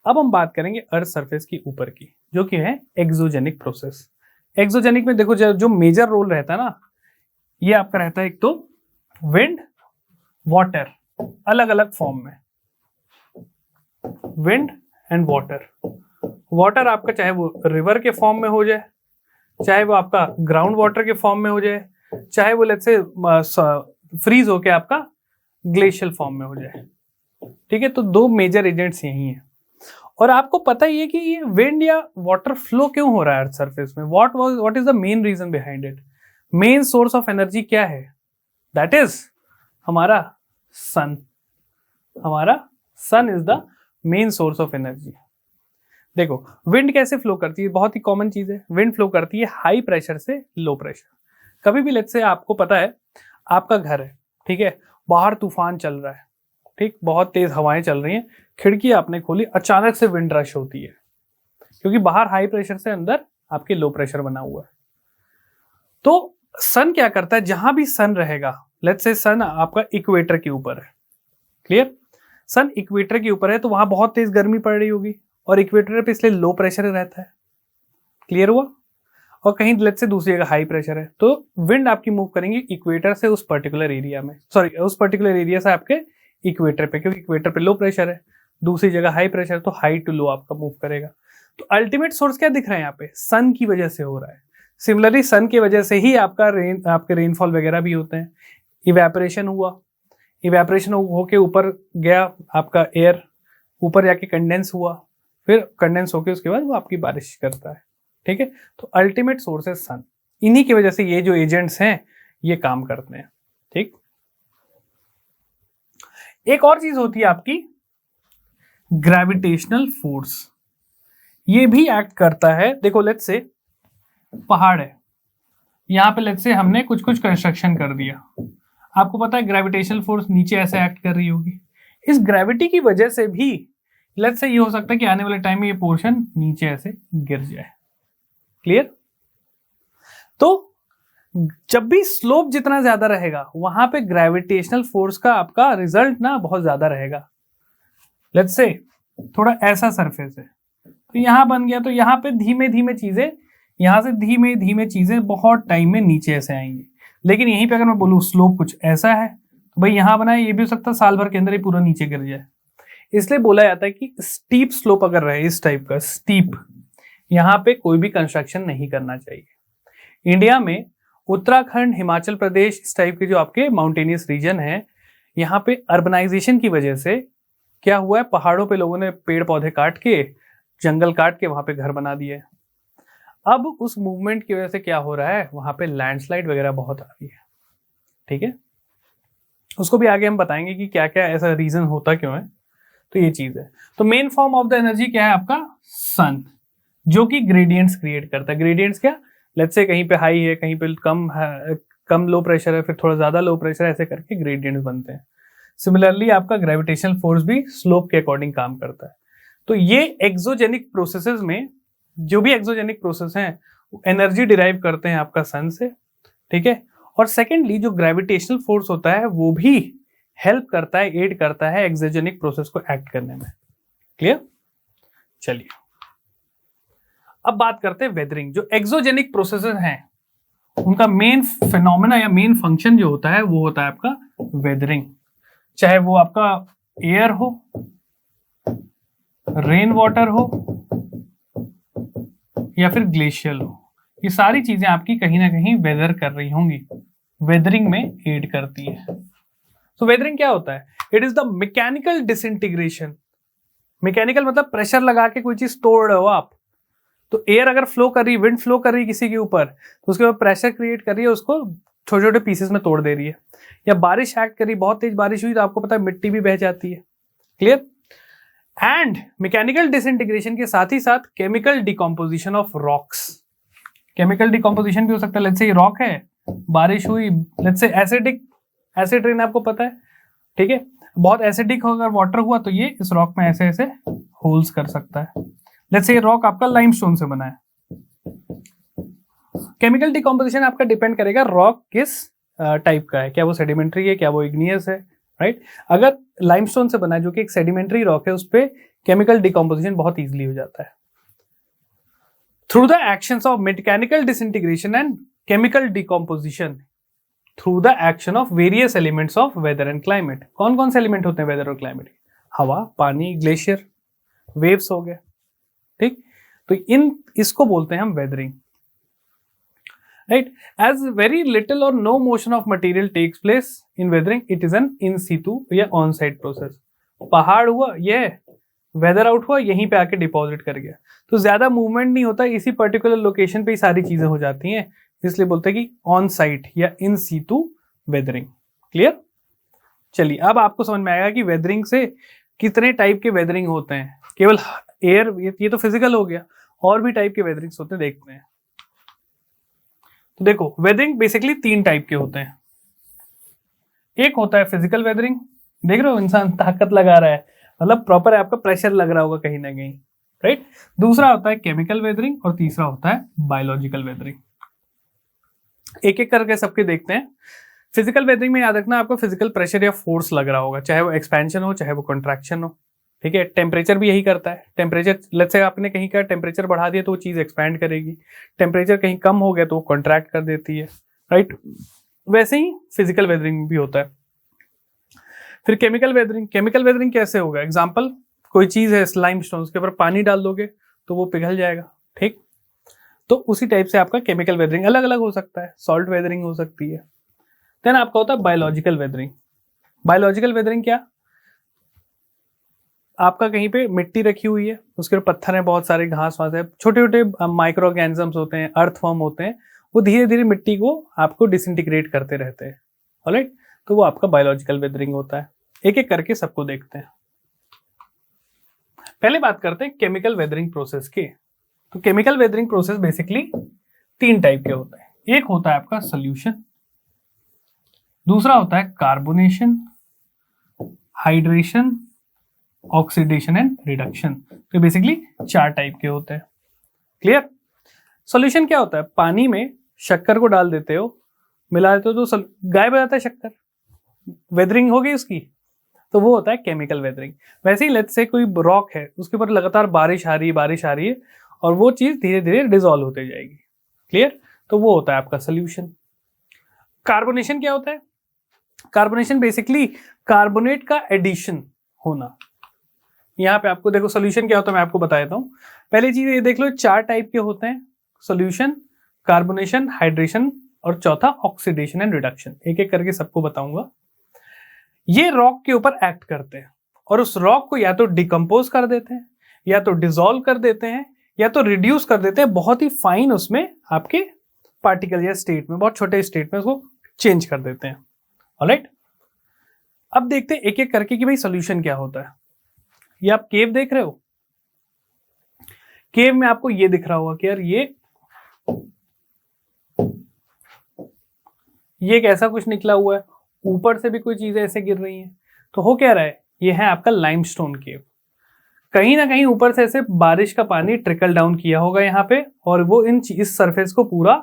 अब हम बात करेंगे अर्थ सरफेस की ऊपर की, जो कि है एक्सोजेनिक प्रोसेस। एक्सोजेनिक में देखो जो मेजर रोल रहता है ना, ये आपका रहता है एक तो विंड, वाटर, अलग अलग फॉर्म में, विंड एंड वाटर। वाटर आपका चाहे वो रिवर के फॉर्म में हो जाए, चाहे वो आपका ग्राउंड वाटर के फॉर्म में हो जाए, चाहे वो लेट्स से फ्रीज होके आपका ग्लेशियल फॉर्म में हो जाए। ठीक है, तो दो मेजर एजेंट्स यही हैं। और आपको पता ही है कि ये विंड या वाटर फ्लो क्यों हो रहा है अर्थ सरफेस में। What is the main reason behind it? Main source of energy क्या है? दैट इज हमारा सन। हमारा sun is the main source of energy. देखो विंड कैसे फ्लो करती है, बहुत ही कॉमन चीज है। विंड फ्लो करती है हाई प्रेशर से लो प्रेशर। कभी भी लेट्स से आपको पता है आपका घर है, ठीक है, बाहर तूफान चल रहा है, ठीक, बहुत तेज हवाएं चल रही हैं, खिड़की आपने खोली, अचानक से विंड रश होती है, क्योंकि बाहर हाई प्रेशर से अंदर आपके लो प्रेशर बना हुआ है। तो सन क्या करता है, जहां भी सन रहेगा, लेट्स से सन आपका इक्वेटर के ऊपर है, क्लियर, सन इक्वेटर के ऊपर है तो वहां बहुत तेज गर्मी पड़ रही होगी, और इक्वेटर पे इसलिए लो प्रेशर रहता है, क्लियर हुआ। और कहीं लेट्स से दूसरी जगह हाई प्रेशर है, तो विंड आपकी मूव करेंगे इक्वेटर से उस पर्टिकुलर एरिया में, सॉरी उस पर्टिकुलर एरिया से आपके इक्वेटर पे, क्योंकि इक्वेटर पे लो प्रेशर है, दूसरी जगह हाई प्रेशर, तो हाई टू लो आपका मूव करेगा। तो अल्टीमेट सोर्स क्या दिख रहा है यहाँ पे, सन की वजह से हो रहा है। सिमिलरली सन की वजह से ही आपके रेनफॉल वगैरह भी होते हैं। इवेपोरेशन हुआ, इवेपोरेशन होके ऊपर गया आपका एयर, ऊपर जाके कंडेंस हुआ, फिर कंडेंस होके उसके बाद वो आपकी बारिश करता है। ठीक है, तो अल्टीमेट सोर्स है सन। इन्हीं की वजह से ये जो एजेंट्स हैं ये काम करते हैं। ठीक, एक और चीज होती है आपकी ग्रेविटेशनल फोर्स, ये भी एक्ट करता है। देखो लेट्स से पहाड़ है, यहां पे लेट्स से हमने कुछ कुछ कंस्ट्रक्शन कर दिया, आपको पता है ग्रेविटेशनल फोर्स नीचे ऐसे एक्ट कर रही होगी। इस ग्रेविटी की वजह से भी लेट्स से ये हो सकता है कि आने वाले टाइम में ये पोर्शन नीचे ऐसे गिर जाए, क्लियर। तो जब भी स्लोप जितना ज्यादा रहेगा वहां पे ग्रेविटेशनल फोर्स का आपका रिजल्ट ना बहुत ज्यादा रहेगा। लेट्स से थोड़ा ऐसा सरफेस है तो यहां बन गया, तो यहां पे धीमे धीमे चीजें, यहां से धीमे धीमे चीजें बहुत टाइम में नीचे ऐसे आएंगी। लेकिन यहीं पे अगर मैं बोलूँ स्लोप कुछ ऐसा है तो भाई यहां बनाए, ये भी हो सकता है साल भर के अंदर ही पूरा नीचे गिर जाए। इसलिए बोला जाता है कि स्टीप स्लोप अगर रहे, इस टाइप का स्टीप, यहाँ पे कोई भी कंस्ट्रक्शन नहीं करना चाहिए। इंडिया में उत्तराखंड, हिमाचल प्रदेश, इस टाइप के जो आपके माउंटेनियस रीजन है, यहाँ पे अर्बनाइजेशन की वजह से क्या हुआ है, पहाड़ों पे लोगों ने पेड़ पौधे काट के, जंगल काट के वहां पे घर बना दिए। अब उस मूवमेंट की वजह से क्या हो रहा है, वहां पे लैंडस्लाइड वगैरह बहुत आ रही है। ठीक है, उसको भी आगे हम बताएंगे कि क्या क्या ऐसा रीजन होता क्यों है। तो ये चीज है। तो main form of the energy क्या है आपका, सन, जो कि ग्रेडियंट्स क्रिएट करता है। ग्रेडियंट्स क्या, लेट्स से कहीं पे हाई है, कहीं पे कम लो प्रेशर है, फिर थोड़ा ज्यादा लो प्रेशर, ऐसे करके ग्रेडियंट्स बनते हैं। सिमिलरली आपका ग्रेविटेशनल फोर्स भी स्लोप के अकॉर्डिंग काम करता है। तो ये एक्सोजेनिक प्रोसेसेस में, जो भी एक्सोजेनिक प्रोसेस हैं, एनर्जी डिराइव करते हैं आपका सन से। ठीक है, और सेकेंडली जो ग्रेविटेशनल फोर्स होता है वो भी हेल्प करता है, एड करता है एक्सोजेनिक प्रोसेस को एक्ट करने में। क्लियर, चलिए अब बात करते हैं वेदरिंग। जो एक्सोजेनिक प्रोसेसेस हैं उनका मेन फिनोमेना या मेन फंक्शन जो होता है वो होता है आपका वेदरिंग। चाहे वो आपका एयर हो, रेन वाटर हो, या फिर ग्लेशियल हो, ये सारी चीजें आपकी कहीं ना कहीं वेदर कर रही होंगी, वेदरिंग में एड करती है। तो वेदरिंग क्या होता है, it is the mechanical disintegration. Mechanical मतलब प्रेशर लगा के कोई चीज तोड़ रहे हो आप। तो एयर अगर फ्लो कर रही, विंड फ्लो कर रही है किसी के ऊपर, तो उसके ऊपर प्रेशर क्रिएट कर रही है, उसको छोटे छोटे पीसेस में तोड़ दे रही है। या बारिश एक्ट कर रही, बहुत तेज बारिश हुई तो आपको पता है मिट्टी भी बह जाती है। क्लियर। एंड मैकेनिकल डिसइंटीग्रेशन के साथ ही साथ chemical decomposition of rocks. Chemical decomposition भी हो सकता है। लेट्स से ये रॉक है, बारिश हुई, लेट्स से एसिड रेन आपको पता है, ठीक है, बहुत एसिडिक अगर वाटर हुआ तो ये इस रॉक में ऐसे ऐसे होल्स कर सकता है। लेट्स से ये रॉक आपका लाइमस्टोन से बना है, केमिकल डिकम्पोजिशन आपका डिपेंड करेगा रॉक किस टाइप का है, क्या वो सेडिमेंट्री है, क्या वो इग्नियस है, राइट। अगर लाइमस्टोन से बना है जो कि एक सेडिमेंट्री रॉक है, उस पर केमिकल डिकम्पोजिशन बहुत ईजिली हो जाता है। Through the actions of mechanical disintegration and chemical decomposition through the action of various elements of weather and climate. कौन कौन से एलिमेंट होते हैं वेदर और क्लाइमेट? हवा, पानी, ग्लेशियर, वेव्स हो गए, ठीक। तो इसको बोलते हैं हम weathering, right. As very little और no motion of material takes place in weathering, it is an in situ on site process. पहाड़ हुआ, ये वेदर आउट हुआ, यहीं पे आके डिपॉजिट कर गया, तो ज्यादा मूवमेंट नहीं होता, इसी पर्टिकुलर लोकेशन पे ही सारी चीजें हो जाती हैं, इसलिए बोलते हैं कि ऑन साइट या इन सीटू वेदरिंग। क्लियर? चलिए, अब आपको समझ में आएगा कि वेदरिंग से कितने टाइप के वेदरिंग होते हैं। केवल एयर, ये तो फिजिकल हो गया, और भी टाइप के वेदरिंग्स होते हैं, देखते हैं। तो देखो, वेदरिंग बेसिकली 3 टाइप के होते हैं। एक होता है फिजिकल वेदरिंग, देख रहे हो इंसान ताकत लगा रहा है, मतलब प्रॉपर आपका प्रेशर लग रहा होगा कहीं ना कहीं, राइट। दूसरा होता है केमिकल वेदरिंग और तीसरा होता है बायोलॉजिकल वेदरिंग। एक एक करके सबके देखते हैं। फिजिकल वेदरिंग में याद रखना, आपको फिजिकल प्रेशर या फोर्स लग रहा होगा, चाहे वो एक्सपेंशन हो चाहे वो कॉन्ट्रैक्शन हो, ठीक है। टेम्परेचर भी यही करता है। टेम्परेचर, लेट्स से आपने कहीं का टेम्परेचर बढ़ा दिया तो वो चीज एक्सपैंड करेगी, टेम्परेचर कहीं कम हो गया तो वो कॉन्ट्रैक्ट कर देती है, राइट। वैसे ही फिजिकल वेदरिंग भी होता है। फिर केमिकल वेदरिंग, केमिकल वेदरिंग कैसे होगा? एग्जाम्पल, कोई चीज है लाइमस्टोन, उसके ऊपर पानी डाल दोगे तो वो पिघल जाएगा, ठीक। तो उसी टाइप से आपका केमिकल वेदरिंग अलग अलग हो सकता है, सॉल्ट वेदरिंग हो सकती है। देन आपका होता है बायोलॉजिकल वेदरिंग। बायोलॉजिकल वेदरिंग क्या? आपका कहीं पे मिट्टी रखी हुई है, उसके ऊपर पत्थर है, बहुत सारे घास वास है, छोटे छोटे माइक्रो ऑर्गेनिजम्स होते हैं, अर्थवर्म होते हैं, वो धीरे धीरे मिट्टी को आपको डिसइंटीग्रेट करते रहते हैं, ऑलराइट। तो वो आपका बायोलॉजिकल वेदरिंग होता है। एक एक करके सबको देखते हैं। पहले बात करते हैं केमिकल वेदरिंग प्रोसेस की। तो chemical weathering process basically 3 type के होते हैं। एक होता है आपका सोल्यूशन, दूसरा होता है carbonation, hydration, oxidation and reduction. तो बेसिकली 4 टाइप के होते हैं। क्लियर? सॉल्यूशन क्या होता है? पानी में शक्कर को डाल देते हो, मिला देते हो तो गायब हो जाता है शक्कर, वेदरिंग हो गई उसकी, तो वो होता है केमिकल वेदरिंग। वैसे ही लेट्स से कोई रॉक है, उसके ऊपर लगातार बारिश आ रही है और वो चीज धीरे धीरे डिसॉल्व होते जाएगी। क्लियर? तो वो होता है आपका सोल्यूशन। कार्बोनेशन क्या होता है? कार्बोनेशन बेसिकली कार्बोनेट का एडिशन होना। यहाँ पे आपको देखो सोल्यूशन क्या होता है, मैं आपको बता देता हूँ। पहली चीज ये देख लो, 4 टाइप के होते हैं, सोल्यूशन, कार्बोनेशन, हाइड्रेशन और चौथा ऑक्सीडेशन एंड रिडक्शन। एक एक करके सबको बताऊंगा। ये रॉक के ऊपर एक्ट करते हैं और उस रॉक को या तो डिकम्पोज कर देते हैं, या तो डिसॉल्व कर देते हैं, या तो रिड्यूस कर देते हैं, बहुत ही फाइन उसमें आपके पार्टिकल या स्टेट में, बहुत छोटे स्टेट में उसको चेंज कर देते हैं। ऑलराइट, अब देखते हैं एक एक करके कि भाई सोल्यूशन क्या होता है। ये आप केव देख रहे हो, केव में आपको ये दिख रहा होगा कि यार ये एक ऐसा कुछ निकला हुआ है, ऊपर से भी कोई चीजें ऐसे गिर रही हैं, तो हो क्या रहा है, ये है आपका लाइमस्टोन केव। कहीं ना कहीं ऊपर से ऐसे बारिश का पानी ट्रिकल डाउन किया होगा यहाँ पे, और वो इस सरफेस को पूरा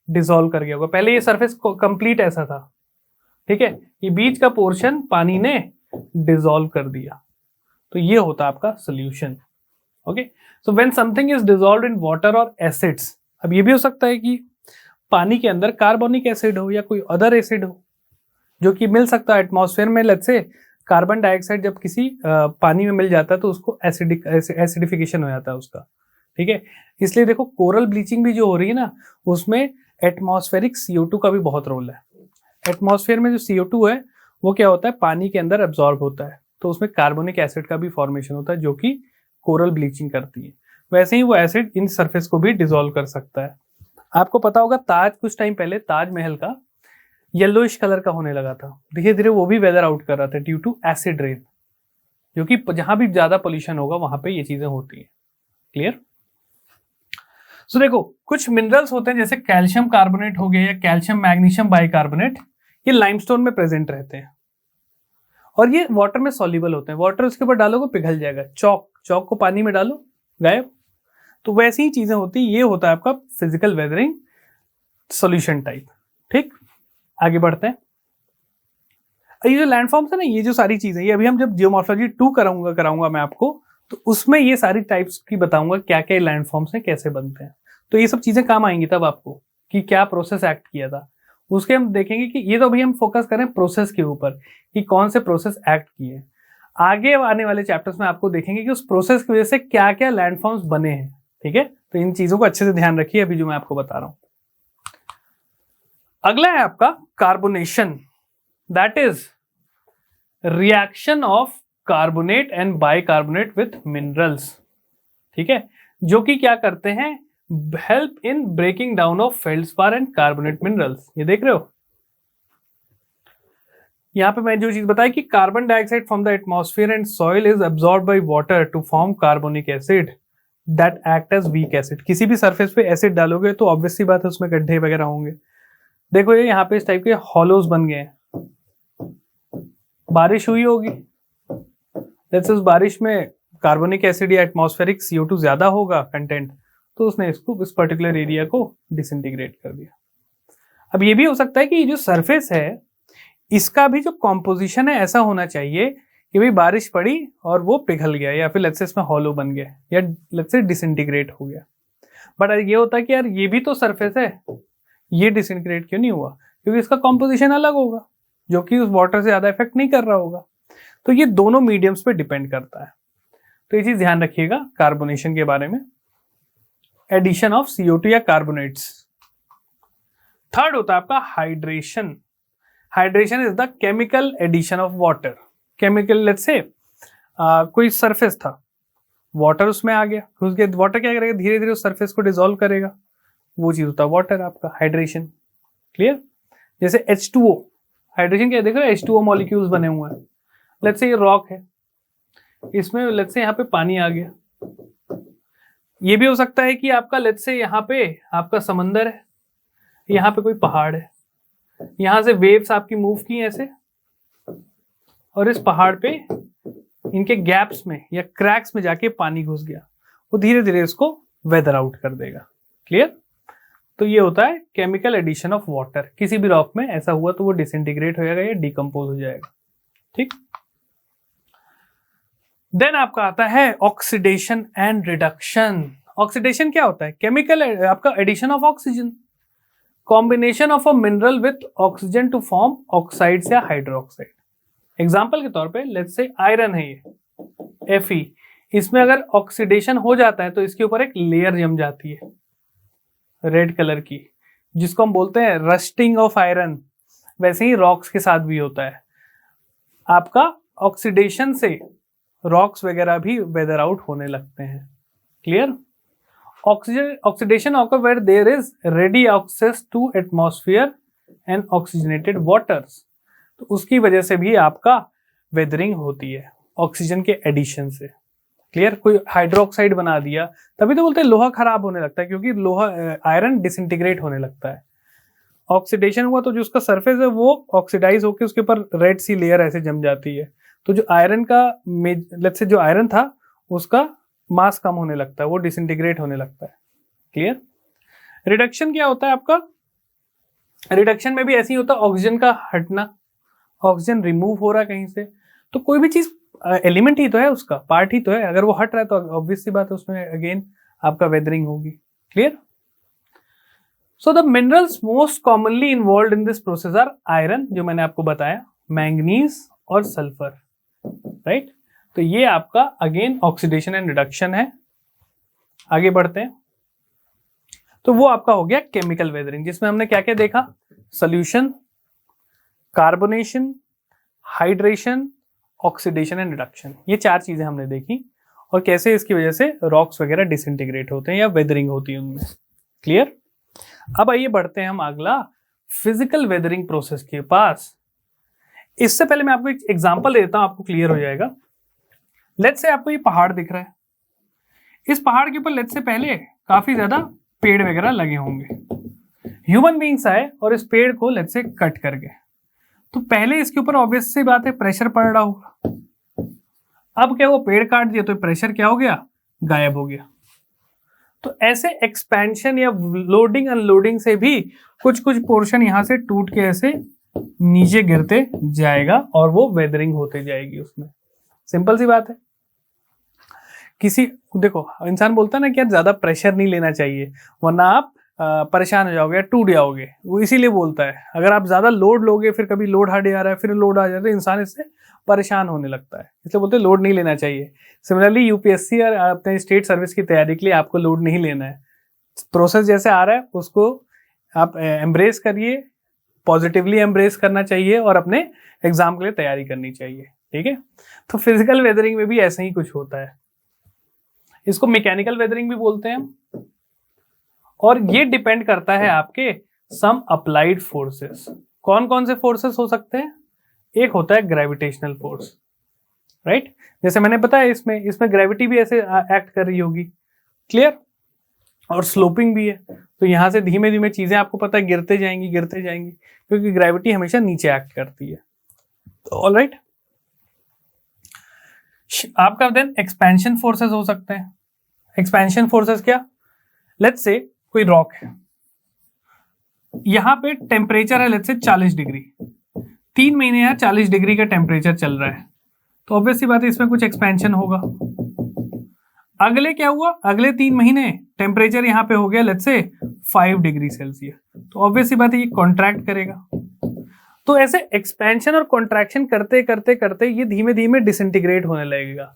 डिसॉल्व कर गया होगा। पहले ये सरफेस कंप्लीट ऐसा था, ठीक है, ये बीच का पोर्शन पानी ने डिसॉल्व कर दिया, तो ये होता है आपका solution. Okay, so when something is dissolved in water और एसिड्स, अब ये भी हो सकता है कि पानी के अंदर कार्बोनिक एसिड हो या कोई अदर एसिड हो, जो कि मिल सकता है एटमॉस्फेयर में। लेट्स से कार्बन डाइऑक्साइड जब किसी पानी में मिल जाता है तो उसको एसिडिफिकेशन हो जाता है उसका, ठीक है। इसलिए देखो कोरल ब्लीचिंग भी जो हो रही है ना, उसमें एटमॉस्फेरिक CO2 का भी बहुत रोल है। एटमॉस्फेयर में जो CO2 है वो क्या होता है, पानी के अंदर एब्जॉर्ब होता है, तो उसमें कार्बोनिक एसिड का भी फॉर्मेशन होता है, जो कि कोरल ब्लीचिंग करती है। वैसे ही वो एसिड इन सरफेस को भी डिसॉल्व कर सकता है। आपको पता होगा ताज, कुछ टाइम पहले ताजमहल का येलोइश कलर का होने लगा था, धीरे धीरे वो भी वेदर आउट कर रहा था ड्यू टू एसिड रेन, जो कि जहां भी ज्यादा पोल्यूशन होगा वहां पे ये चीजें होती हैं। क्लियर? सो देखो, कुछ मिनरल्स होते हैं जैसे कैल्शियम कार्बोनेट हो गया या कैल्शियम मैग्नीशियम बाइकार्बोनेट, ये लाइमस्टोन में प्रेजेंट रहते हैं और ये वाटर में सॉल्युबल होते हैं। वाटर उसके ऊपर डालोगे पिघल जाएगा। चौक को पानी में डालो गायब। तो वैसी ही चीजें होती है। ये होता है आपका फिजिकल वेदरिंग। Solution type. ठीक, आगे बढ़ते हैं। ये जो लैंडफॉर्म्स है ना, ये जो सारी चीजें, ये अभी हम जब जियोमॉर्फोलॉजी 2 कराऊंगा मैं आपको, तो उसमें ये सारी टाइप्स की बताऊंगा क्या क्या लैंडफॉर्म्स हैं, कैसे बनते हैं। तो ये सब चीजें काम आएंगी तब आपको कि क्या प्रोसेस एक्ट किया था। उसके हम देखेंगे कि ये तो अभी हम फोकस करें प्रोसेस के ऊपर कि कौन से प्रोसेस एक्ट किए। आगे आने वाले चैप्टर्स में आपको देखेंगे कि उस प्रोसेस की वजह से क्या क्या लैंडफॉर्म्स बने हैं। ठीक है, तो इन चीजों को अच्छे से ध्यान रखिए अभी जो मैं आपको बता रहा हूं। अगला है आपका carbonation, that is reaction of carbonate and bicarbonate with minerals. ठीक है, जो कि क्या करते हैं, help in breaking down of feldspar and carbonate minerals. ये देख रहे हो, यहां पे मैं जो चीज बताई कि carbon dioxide from the atmosphere and soil is absorb by water to form carbonic acid that act as weak acid. किसी भी सरफेस पे एसिड डालोगे तो ऑब्वियस सी बात है उसमें गड्ढे वगैरह होंगे। देखो ये यहाँ पे इस टाइप के हॉलोज बन गए हैं, बारिश हुई होगी, लेट्स उस बारिश में कार्बोनिक एसिड या एटमॉस्फेरिक CO2 ज्यादा होगा कंटेंट, तो उसने इसको इस पर्टिकुलर एरिया को डिसइंटीग्रेट कर दिया। अब ये भी हो सकता है कि ये जो सरफेस है इसका भी जो कॉम्पोजिशन है ऐसा होना चाहिए कि भाई बारिश पड़ी और वो पिघल गया, या फिर लेट्स से इसमें हॉलो बन गया, या लेट्स से डिसइंटीग्रेट हो गया। बट ये होता है कि यार ये भी तो सरफेस है, ये डिसइंटीग्रेट क्यों नहीं हुआ, क्योंकि इसका कॉम्पोजिशन अलग होगा जो कि उस वाटर से ज्यादा इफेक्ट नहीं कर रहा होगा। तो ये दोनों मीडियम्स पे डिपेंड करता है, तो ये चीज ध्यान रखिएगा कार्बोनेशन के बारे में। एडिशन ऑफ CO2 या कार्बोनेट्स। थर्ड होता है आपका hydration. Hydration is the chemical addition of water. Chemical, let's say कोई सरफेस था, वाटर उसमें आ गया, उसके वाटर क्या करेगा, धीरे धीरे उस सरफेस को डिसॉल्व करेगा, वो चीज होता है वाटर आपका हाइड्रेशन। क्लियर, जैसे H2O, हाइड्रेशन क्या देखो, H2O मॉलिक्यूल्स बने हुए हैं। लेट्स से ये रॉक है, इसमें लेट्स से यहाँ पे पानी आ गया। ये भी हो सकता है कि आपका लेट्स से यहाँ पे आपका समंदर है, यहाँ पे कोई पहाड़ है, यहाँ से वेव्स आपकी मूव की ऐसे, और इस पहाड़ पे इनके गैप्स में या क्रैक्स में जाके पानी घुस गया, वो धीरे धीरे इसको वेदर आउट कर देगा। क्लियर, तो ये होता है केमिकल एडिशन ऑफ वाटर। किसी भी रॉक में ऐसा हुआ तो वो डिसइंटीग्रेट हो जाएगा या डिकम्पोज हो जाएगा। ठीक, देन आपका आता है ऑक्सीडेशन एंड रिडक्शन। ऑक्सीडेशन क्या होता है, केमिकल आपका addition of oxygen, combination of a mineral with oxygen to form oxides या हाइड्रोक्साइड। एग्जांपल के तौर पे लेट्स से आयरन है ये Fe, इसमें अगर ऑक्सीडेशन हो जाता है तो इसके ऊपर एक लेयर जम जाती है रेड कलर की, जिसको हम बोलते हैं रस्टिंग ऑफ आयरन। वैसे ही रॉक्स के साथ भी होता है, आपका ऑक्सीडेशन से रॉक्स वगैरह भी वेदर आउट होने लगते हैं। Clear, oxidation occur where there is ready access to atmosphere and oxygenated waters, तो उसकी वजह से भी आपका वेदरिंग होती है ऑक्सीजन के एडिशन से। क्लियर, कोई हाइड्रोक्साइड बना दिया, तभी तो बोलते हैं लोहा खराब होने लगता है, क्योंकि लोहा आयरन डिसइंटीग्रेट होने लगता है। ऑक्सीडेशन हुआ तो जो उसका सरफेस है वो ऑक्सीडाइज होकर उसके ऊपर रेड सी लेयर ऐसे जम जाती है, तो जो आयरन का लेट्स से जो आयरन था उसका मास कम होने लगता है, वो डिसइंटीग्रेट होने लगता है। क्लियर, रिडक्शन क्या होता है आपका, रिडक्शन में भी ऐसे ही होता है, ऑक्सीजन का हटना, ऑक्सीजन रिमूव हो रहा है कहीं से, तो कोई भी चीज एलिमेंट ही तो है, उसका पार्ट ही तो है, अगर वो हट रहा है तो ऑब्वियस सी बात है उसमें अगेन आपका वेदरिंग होगी। Clear, so the minerals most commonly involve in this process are iron, जो मैंने आपको बताया, मैंगनीज और सल्फर। राइट, तो ये आपका अगेन ऑक्सीडेशन एंड रिडक्शन है। आगे बढ़ते हैं, तो वो आपका हो गया केमिकल वेदरिंग, जिसमें हमने क्या क्या देखा, solution, carbonation, hydration, oxidation and reduction, ये 4 चीजें हमने देखी, और कैसे इसकी वजह से रॉक्स वगैरह डिसइंटीग्रेट होते हैं या वेदरिंग होती है उनमें। क्लियर, अब आइए बढ़ते हैं हम अगला फिजिकल वेदरिंग प्रोसेस के पास। इससे पहले मैं आपको एक एग्जांपल देता हूं, आपको क्लियर हो जाएगा। लेट्स से आपको ये पहाड़ दिख रहा है, इस पहाड़ के ऊपर लेट्स से पहले काफी ज्यादा पेड़ वगैरह लगे होंगे, ह्यूमन बीइंग्स आए और इस पेड़ को लेट्स से कट कर गए, तो पहले इसके ऊपर ऑब्वियस सी बात है प्रेशर पड़ रहा होगा। अब क्या, वो पेड़ काट दिया तो प्रेशर क्या हो गया, गायब हो गया। तो ऐसे एक्सपेंशन या लोडिंग अनलोडिंग से भी कुछ कुछ पोर्शन यहाँ से टूट के ऐसे नीचे गिरते जाएगा और वो वेदरिंग होते जाएगी उसमें। सिंपल सी बात है। किसी देखो इंसान बोलता है ना कि यार ज्यादा प्रेशर नहीं लेना चाहिए वरना आप परेशान हो जाओगे या टूट जाओगे, वो इसीलिए बोलता है। अगर आप ज्यादा लोड लोगे, फिर कभी लोड हट जा रहा है, फिर लोड आ जाता है, इंसान इससे परेशान होने लगता है, इसलिए बोलते हैं लोड नहीं लेना चाहिए। सिमिलरली यूपीएससी और अपने स्टेट सर्विस की तैयारी के लिए आपको लोड नहीं लेना है। प्रोसेस जैसे आ रहा है उसको आप एम्ब्रेस करिए, पॉजिटिवली एम्ब्रेस करना चाहिए और अपने एग्जाम के लिए तैयारी करनी चाहिए। ठीक है, तो फिजिकल वेदरिंग में भी ऐसा ही कुछ होता है। इसको मैकेनिकल वेदरिंग भी बोलते हैं और ये डिपेंड करता है आपके सम अप्लाइड फोर्सेस। कौन कौन से फोर्सेस हो सकते हैं? एक होता है ग्रेविटेशनल फोर्स, राइट, जैसे मैंने बताया इसमें ग्रेविटी भी ऐसे एक्ट कर रही होगी, क्लियर। और स्लोपिंग भी है, तो यहां से धीमे धीमे चीजें आपको पता है गिरते जाएंगी क्योंकि ग्रेविटी हमेशा नीचे एक्ट करती है। ऑलराइट, आपका देन एक्सपेंशन फोर्सेस हो सकते हैं। एक्सपेंशन फोर्सेस क्या? लेट्स से कोई रॉक है, यहां पे टेम्परेचर है लेट्स से 40 डिग्री, 3 महीने या 40 डिग्री का टेम्परेचर चल रहा है, तो ऑब्वियसली बात है इसमें कुछ एक्सपेंशन होगा। अगले क्या हुआ? अगले 3 महीने टेम्परेचर यहाँ पे हो गया लेट्स से 5 डिग्री सेल्सियस, तो ऑब्वियसली बात है ये कॉन्ट्रैक्ट करेगा। तो ऐसे एक्सपेंशन और कॉन्ट्रैक्शन करते करते करते ये धीमे धीमे डिसइंटीग्रेट होने लगेगा।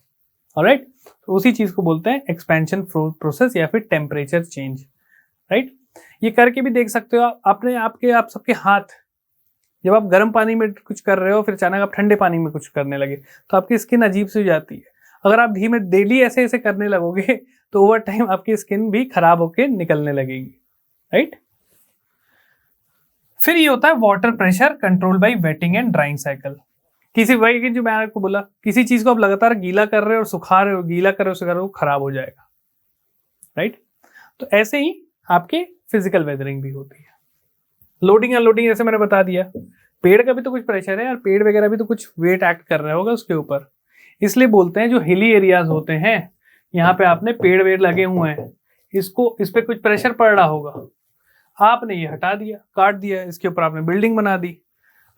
ऑलराइट, तो उसी चीज को बोलते हैं एक्सपेंशन प्रोसेस या फिर टेम्परेचर चेंज, राइट। ये करके भी देख सकते हो आप सबके हाथ, जब आप गर्म पानी में कुछ कर रहे हो फिर अचानक आप ठंडे पानी में कुछ करने लगे तो आपकी स्किन अजीब सी हो जाती है। अगर आप धीमे डेली ऐसे ऐसे करने लगोगे तो ओवर टाइम आपकी स्किन भी खराब होके निकलने लगेगी, राइट। फिर ये होता है water pressure control by waiting and drawing cycle. किसी वही की जो मैं आपको बोला, किसी चीज को आप लगातार गीला कर रहे हो और सुखा रहे हो, गीला कर रहे हो सुखा रहे हो, खराब हो जाएगा, राइट। तो ऐसे ही आपके फिजिकल वेदरिंग भी होती है। लोडिंग अनलोडिंग जैसे मैंने बता दिया, पेड़ का भी तो कुछ प्रेशर है यार, पेड़ वगैरह भी तो कुछ वेट एक्ट कर रहा होगा उसके ऊपर, इसलिए बोलते हैं जो हिली एरियाज होते हैं यहाँ पे आपने पेड़ वेड़ लगे हुए हैं, इस पे कुछ प्रेशर पड़ रहा होगा, आपने ये हटा दिया, काट दिया, इसके ऊपर आपने बिल्डिंग बना दी,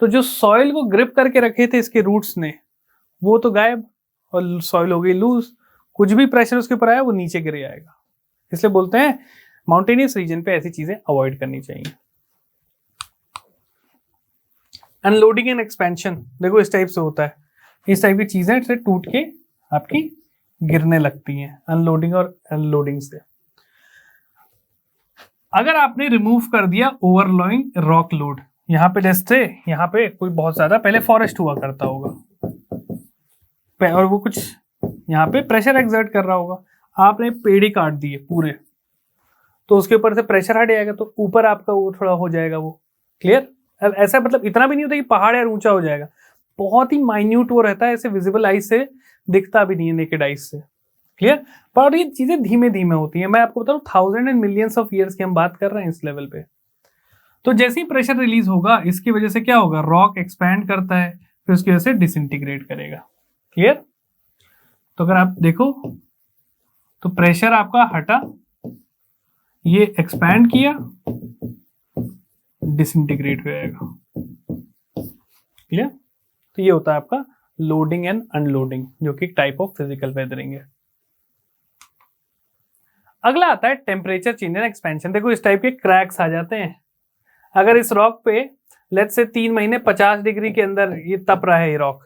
तो जो सॉइल को ग्रिप करके रखे थे इसके रूट्स ने वो तो गायब और सॉइल हो गई लूज, कुछ भी प्रेशर उसके ऊपर आया वो नीचे गिर जाएगा। इसलिए बोलते हैं माउंटेनियस रीजन पे ऐसी चीजें अवॉइड करनी चाहिए। अनलोडिंग एंड एक्सपेंशन देखो इस टाइप से होता है, इस टाइप की चीजें से टूट के आपकी गिरने लगती हैं अनलोडिंग और अनलोडिंग से। अगर आपने रिमूव कर दिया ओवरलोइंग रॉक लोड, यहाँ पे जैसे यहाँ पे कोई बहुत ज्यादा पहले फॉरेस्ट हुआ करता होगा और वो कुछ यहाँ पे प्रेशर एक्सर्ट कर रहा होगा, आपने पेड़ ही काट दिए पूरे, तो उसके ऊपर से प्रेशर हट जाएगा तो ऊपर आपका वो थोड़ा हो जाएगा वो, क्लियर। अब ऐसा मतलब इतना भी नहीं होता कि पहाड़ यार ऊंचा हो जाएगा, बहुत ही माइन्यूट वो रहता है, ऐसे विजिबल आइज से दिखता भी नहीं है नेकेड आइज से, क्लियर। पर ये चीजें धीमे धीमे होती हैं, मैं आपको बता रहा हूँ thousand and millions of years की हम बात कर रहे हैं इस लेवल पे। तो जैसे ही प्रेशर रिलीज होगा इसकी वजह से क्या होगा, रॉक एक्सपैंड करता है, फिर उसकी वजह से डिसइंटीग्रेट करेगा, क्लियर। तो अगर आप देखो तो प्रेशर आपका हटा, ये एक्सपैंड किया, डिसइंटीग्रेट हो जाएगा, क्लियर। तो ये होता है आपका लोडिंग एंड अनलोडिंग, जो कि टाइप ऑफ फिजिकल वेदरिंग है। अगला आता है टेम्परेचर चेंज एंड एक्सपेंशन। देखो इस टाइप के क्रैक्स आ जाते हैं। अगर इस रॉक पे लेट्स से 3 महीने 50 डिग्री के अंदर ये तप रहा है ये रॉक,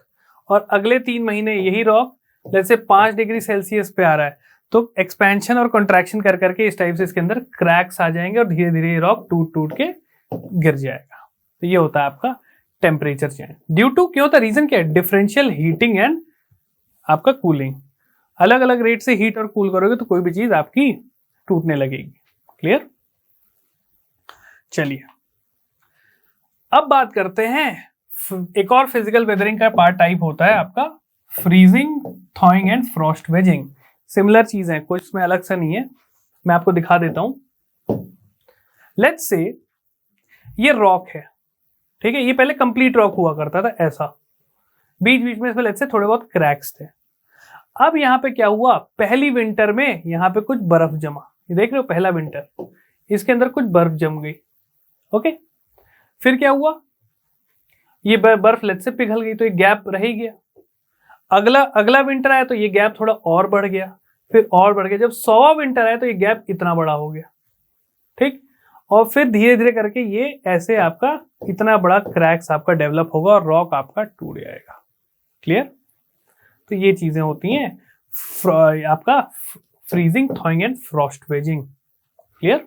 और अगले 3 महीने यही rock let's say 5 degree Celsius पे आ रहा है, तो एक्सपेंशन और कॉन्ट्रैक्शन कर करके इस टाइप से इसके अंदर क्रैक्स आ जाएंगे और धीरे धीरे ये रॉक टूट टूट के गिर जाएगा। तो ये होता है आपका टेम्परेचर चेंज। ड्यू टू क्यों होता है, रीजन क्या है, डिफरेंशियल हीटिंग एंड आपका कूलिंग। अलग अलग रेट से हीट और कूल करोगे तो कोई भी चीज आपकी टूटने लगेगी, क्लियर। चलिए अब बात करते हैं एक और फिजिकल वेदरिंग का पार्ट टाइप होता है आपका freezing, thawing and frost waging. Similar चीज है, कुछ इसमें अलग सा नहीं है, मैं आपको दिखा देता हूं। लेट्स से ये रॉक है, ठीक है, ये पहले कंप्लीट रॉक हुआ करता था ऐसा, बीच बीच में इसमें लेट्स से थोड़े बहुत क्रैक्स थे। अब यहाँ पे क्या हुआ, पहली विंटर में यहाँ पे कुछ बर्फ जमा, ये देख रहे हो पहला विंटर, इसके अंदर कुछ बर्फ जम गई। ओके, फिर क्या हुआ, ये बर्फ लेट से पिघल गई तो ये गैप रह ही गया। अगला विंटर आया तो ये गैप थोड़ा और बढ़ गया, फिर और बढ़ गया। जब 100वां विंटर आया तो ये गैप इतना बड़ा हो गया, ठीक। और फिर धीरे धीरे करके ये ऐसे आपका इतना बड़ा क्रैक्स आपका डेवलप होगा और रॉक आपका टूट जाएगा। क्लियर? तो ये चीजें होती हैं आपका freezing, thawing and frost wedging. Clear?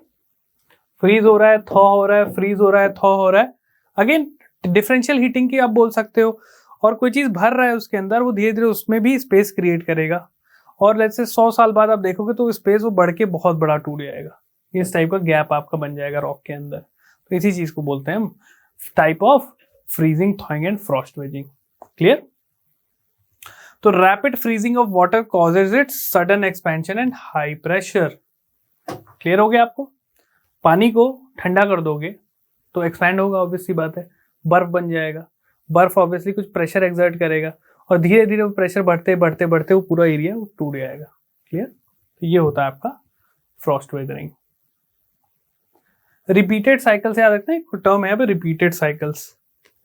Freeze हो रहा है, थॉ हो रहा है, फ्रीज हो रहा है, थॉ हो रहा है। अगेन डिफरेंशियल हीटिंग की आप बोल सकते हो। और कोई चीज भर रहा है उसके अंदर, वो धीरे धीरे उसमें भी स्पेस क्रिएट करेगा और लेट्स से 100 साल बाद आप देखोगे तो स्पेस वो बढ़ के बहुत बड़ा टूट जाएगा। इस टाइप का गैप आपका बन जाएगा रॉक के अंदर। तो इसी चीज को बोलते हैं हम type of freezing, thawing and frost wedging. Clear? तो rapid freezing of water causes it sudden expansion and high pressure. Clear हो गया आपको? पानी को ठंडा कर दोगे तो एक्सपैंड होगा, ऑब्वियस सी बात है, बर्फ बन जाएगा। बर्फ ऑब्वियसली कुछ प्रेशर एक्सर्ट करेगा और धीरे धीरे वो प्रेशर बढ़ते बढ़ते बढ़ते वो पूरा एरिया वो टूट जाएगा। क्लियर? तो ये होता है आपका फ्रॉस्ट वेदरिंग। रिपीटेड साइकिल से याद रखना, एक टर्म है रिपीटेड साइकिल्स।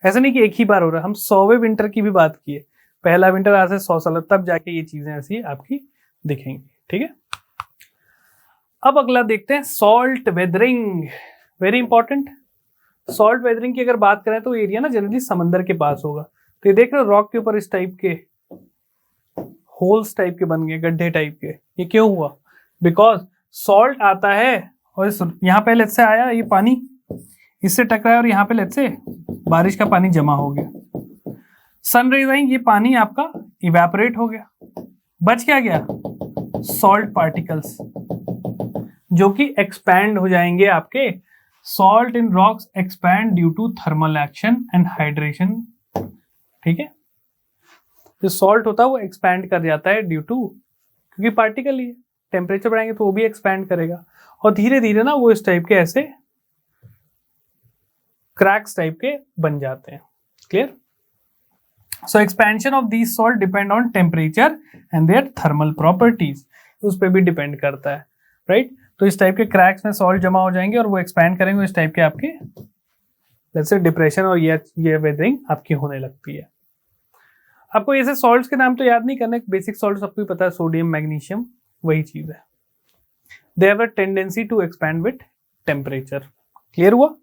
ऐसा नहीं कि एक ही बार हो रहा है, हम 100वें विंटर की भी बात की है। पहला विंटर आज से 100 साल तब जाके ये चीजें ऐसी आपकी दिखेंगी। ठीक है, अब अगला देखते हैं salt weathering. Very important. Salt weathering की अगर बात करें तो एरिया ना जनरली समंदर के पास होगा। तो ये देख रहे हो रॉक के ऊपर इस टाइप के होल्स टाइप के बन गए, गड्ढे टाइप के। ये क्यों हुआ? बिकॉज सॉल्ट आता है और यहाँ पे लेट से आया ये पानी, इससे टकराया और यहाँ पे लेट से बारिश का पानी जमा हो गया। सनराइज आई, ये पानी आपका इवेपोरेट हो गया, बच क्या गया? सॉल्ट पार्टिकल्स, जो कि एक्सपैंड हो जाएंगे आपके। Salt in rocks expand due to thermal action and hydration. ठीक है, जो सॉल्ट होता है वो एक्सपैंड कर जाता है ड्यू टू, क्योंकि पार्टिकल ही है, टेम्परेचर बढ़ाएंगे तो वो भी एक्सपैंड करेगा और धीरे धीरे ना वो इस टाइप के ऐसे क्रैक्स टाइप के बन जाते हैं। Clear? So expansion of these salt depend on temperature and their thermal properties, उस पर भी डिपेंड करता है, राइट? तो इस टाइप के क्रैक्स में सॉल्ट जमा हो जाएंगे और वो एक्सपैंड करेंगे, इस टाइप के आपके जैसे डिप्रेशन और ये वेदरिंग आपकी होने लगती है। आपको ऐसे सॉल्ट्स के नाम तो याद नहीं करने, बेसिक सॉल्ट सबको पता है, सोडियम, मैग्नीशियम, वही चीज है। They have a tendency to expand with temperature. Clear हुआ?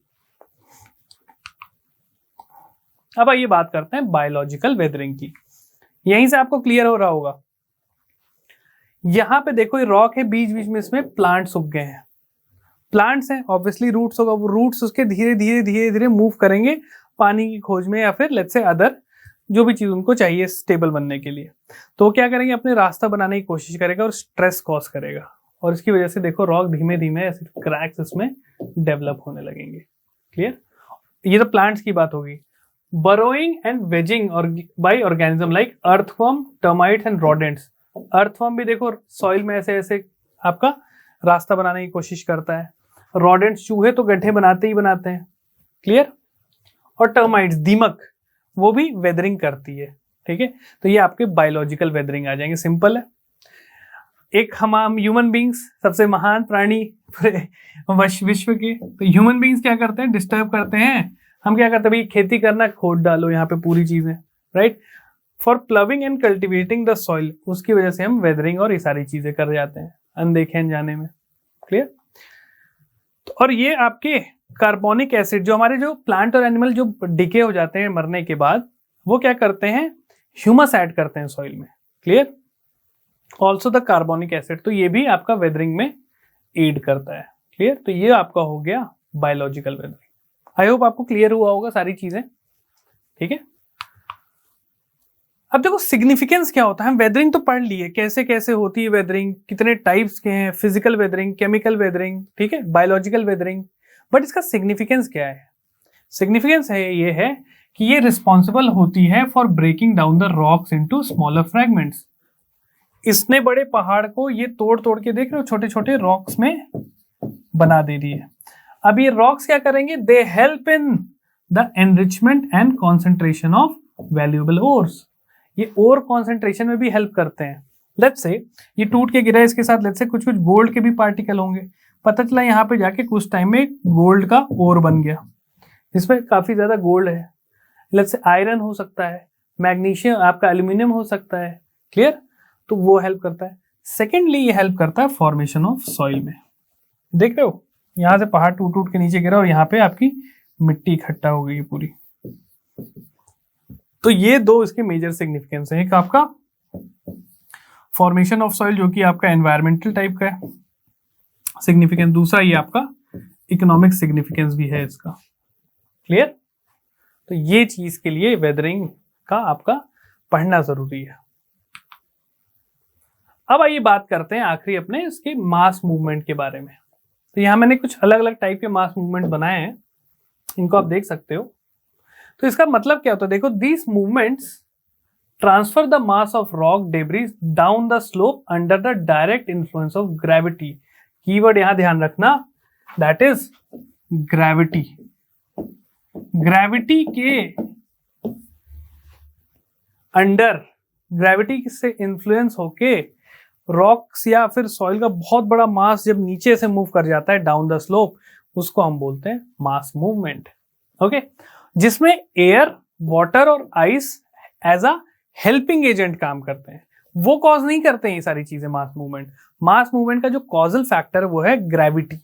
अब आइए बात करते हैं बायोलॉजिकल वेदरिंग की। यहीं से आपको क्लियर हो रहा होगा, यहां पे देखो ये रॉक है, बीच बीच में इसमें प्लांट्स उग गए हैं। प्लांट्स हैं, ऑब्वियसली रूट्स होगा, वो रूट्स उसके धीरे धीरे धीरे धीरे मूव करेंगे पानी की खोज में या फिर लेट्स से अदर जो भी चीज उनको चाहिए स्टेबल बनने के लिए। तो वो क्या करेंगे, अपने रास्ता बनाने की कोशिश करेगा और स्ट्रेस कॉज करेगा और इसकी वजह से देखो रॉक धीमे धीमे ऐसे क्रैक्स इसमें डेवलप होने लगेंगे। क्लियर? ये तो प्लांट्स की बात होगी। बरोइंग एंड वेजिंग और bye organism like earthworm, termites and rodents. Earthworm भी देखो सॉइल में ऐसे ऐसे आपका रास्ता बनाने की कोशिश करता है। रोडेंट्स, चूहे तो गड्ढे बनाते ही बनाते हैं। क्लियर? और टर्माइट्स, दीमक, वो भी वेदरिंग करती है। ठीक है, तो ये आपके बायोलॉजिकल वेदरिंग आ जाएंगे। सिंपल है। एक हम ह्यूमन बींग्स, सबसे महान प्राणी विश्व के, तो ह्यूमन बींग्स क्या करते हैं, डिस्टर्ब करते हैं। हम क्या करते हैं, भाई खेती करना, खोद डालो यहाँ पे पूरी चीजें, right? For प्लविंग and cultivating the soil, उसकी वजह से हम वेदरिंग और ये सारी चीजें कर जाते हैं अनदेखे अनजाने में। क्लियर? तो और ये आपके कार्बोनिक एसिड, जो हमारे जो प्लांट और एनिमल जो डिके हो जाते हैं मरने के बाद, वो क्या करते हैं, ह्यूमस ऐड करते हैं सॉइल में। Clear? Also the carbonic acid, तो ये भी आपका वेदरिंग में एड करता है। क्लियर? तो ये आपका हो गया बायोलॉजिकल वेदरिंग। आई होप आपको क्लियर हुआ होगा सारी चीजें। ठीक है, अब देखो सिग्निफिकेंस क्या होता है। हम वेदरिंग तो पढ़ लिए, कैसे कैसे होती है वेदरिंग, कितने टाइप्स के हैं, फिजिकल वेदरिंग, केमिकल वेदरिंग, ठीक है, बायोलॉजिकल वेदरिंग। बट इसका सिग्निफिकेंस क्या है? सिग्निफिकेंस है ये है कि ये रिस्पॉन्सिबल होती है for breaking down the rocks into smaller fragments. इसने बड़े पहाड़ को ये तोड़ तोड़ के देख रहे हो छोटे छोटे रॉक्स में बना दे रही है। अब ये रॉक्स क्या करेंगे, they help in the enrichment and concentration of valuable ores. ये ओर कॉन्सेंट्रेशन में भी हेल्प करते हैं। लेट्स से ये टूट के गिरा, इसके साथ लेट्स से कुछ कुछ गोल्ड के भी पार्टिकल होंगे, पता चला यहाँ पे जाके कुछ टाइम में गोल्ड का ओर बन गया, इसमें काफी ज्यादा गोल्ड है। लेट्स से आयरन हो सकता है, मैग्नीशियम आपका एल्यूमिनियम हो सकता है। क्लियर? तो वो हेल्प करता है। सेकेंडली ये हेल्प करता है फॉर्मेशन ऑफ सॉइल में। देख रहे हो, यहाँ से पहाड़ टूट टूट के नीचे गिरा और यहाँ पे आपकी मिट्टी इकट्ठा हो गई पूरी। तो ये दो इसके मेजर सिग्निफिकेंस है, एक आपका फॉर्मेशन ऑफ सॉइल जो कि आपका एनवायरमेंटल टाइप का है सिग्निफिकेंस, दूसरा ये आपका इकोनॉमिक सिग्निफिकेंस भी है इसका। क्लियर? तो ये चीज के लिए वेदरिंग का आपका पढ़ना जरूरी है। अब आइए बात करते हैं आखिरी अपने इसके मास मूवमेंट के बारे में। तो यहां मैंने कुछ अलग अलग टाइप के मास मूवमेंट बनाए हैं, इनको आप देख सकते हो। तो इसका मतलब क्या होता है, देखो, these movements transfer the mass of rock debris down the slope under the direct influence of gravity. Keyword यहां ध्यान रखना, दैट इज ग्रेविटी। ग्रेविटी के अंडर, ग्रेविटी से इंफ्लुएंस होके रॉक्स या फिर सॉइल का बहुत बड़ा मास जब नीचे से मूव कर जाता है डाउन द स्लोप, उसको हम बोलते हैं मास मूवमेंट। ओके, जिसमें एयर, वाटर और ice as a helping agent काम करते हैं, वो कॉज नहीं करते हैं ये सारी चीजें मास मूवमेंट। मास मूवमेंट का जो कॉजल फैक्टर है वो है gravity.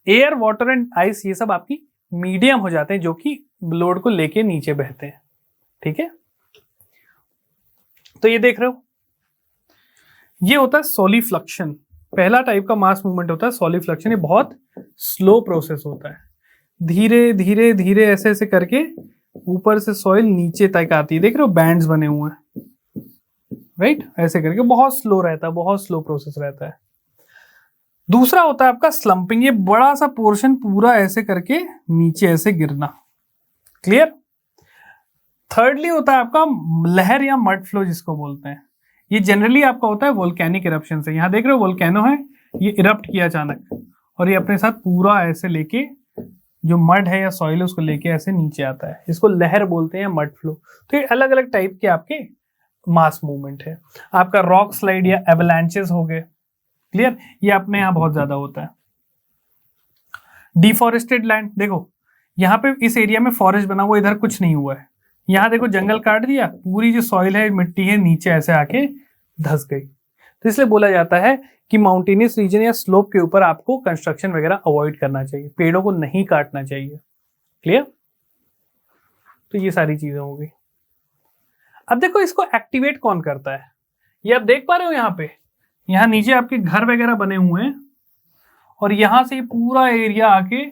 Air, water and ice ये सब आपकी मीडियम हो जाते हैं जो कि लोड को लेके नीचे बहते हैं। ठीक है, तो ये देख रहे हो, ये होता है सोलिफ्लक्शन। पहला टाइप का मास मूवमेंट होता है सोलिफ्लक्शन। ये बहुत स्लो प्रोसेस होता है, धीरे धीरे धीरे ऐसे ऐसे करके ऊपर से सॉइल नीचे तक आती है। देख रहे हो, बैंड्स बने हुए हैं, राइट? ऐसे करके बहुत स्लो रहता है, बहुत स्लो प्रोसेस रहता है। दूसरा होता है आपका स्लंपिंग। ये बड़ा सा पोर्शन पूरा ऐसे करके नीचे ऐसे गिरना। क्लियर? थर्डली होता है आपका लहर या मड फ्लो जिसको बोलते हैं। ये जनरली आपका होता है वोल्केनिक इरप्शन से। यहां देख रहे हो वोल्केनो है, ये इरप्ट किया अचानक और ये अपने साथ पूरा ऐसे लेके जो मड है या सॉइल है उसको लेके ऐसे नीचे आता है, इसको लहर बोलते हैं या मड फ्लो। तो ये अलग अलग टाइप के आपके मास मूवमेंट है। आपका रॉक स्लाइड या एवलांचेस हो गए। क्लियर? ये अपने यहां बहुत ज्यादा होता है। डिफॉरेस्टेड लैंड, देखो यहाँ पे इस एरिया में फॉरेस्ट बना हुआ, इधर कुछ नहीं हुआ है। यहाँ देखो जंगल काट दिया, पूरी जो सॉइल है, मिट्टी है, नीचे ऐसे आके धस गई। तो इसलिए बोला जाता है कि माउंटेनियस रीजन या स्लोप के ऊपर आपको कंस्ट्रक्शन वगैरह अवॉइड करना चाहिए, पेड़ों को नहीं काटना चाहिए। क्लियर? तो ये सारी चीजें हो गई। अब देखो इसको एक्टिवेट कौन करता है, ये आप देख पा रहे हो यहाँ पे, यहाँ नीचे आपके घर वगैरह बने हुए हैं और यहां से पूरा एरिया आके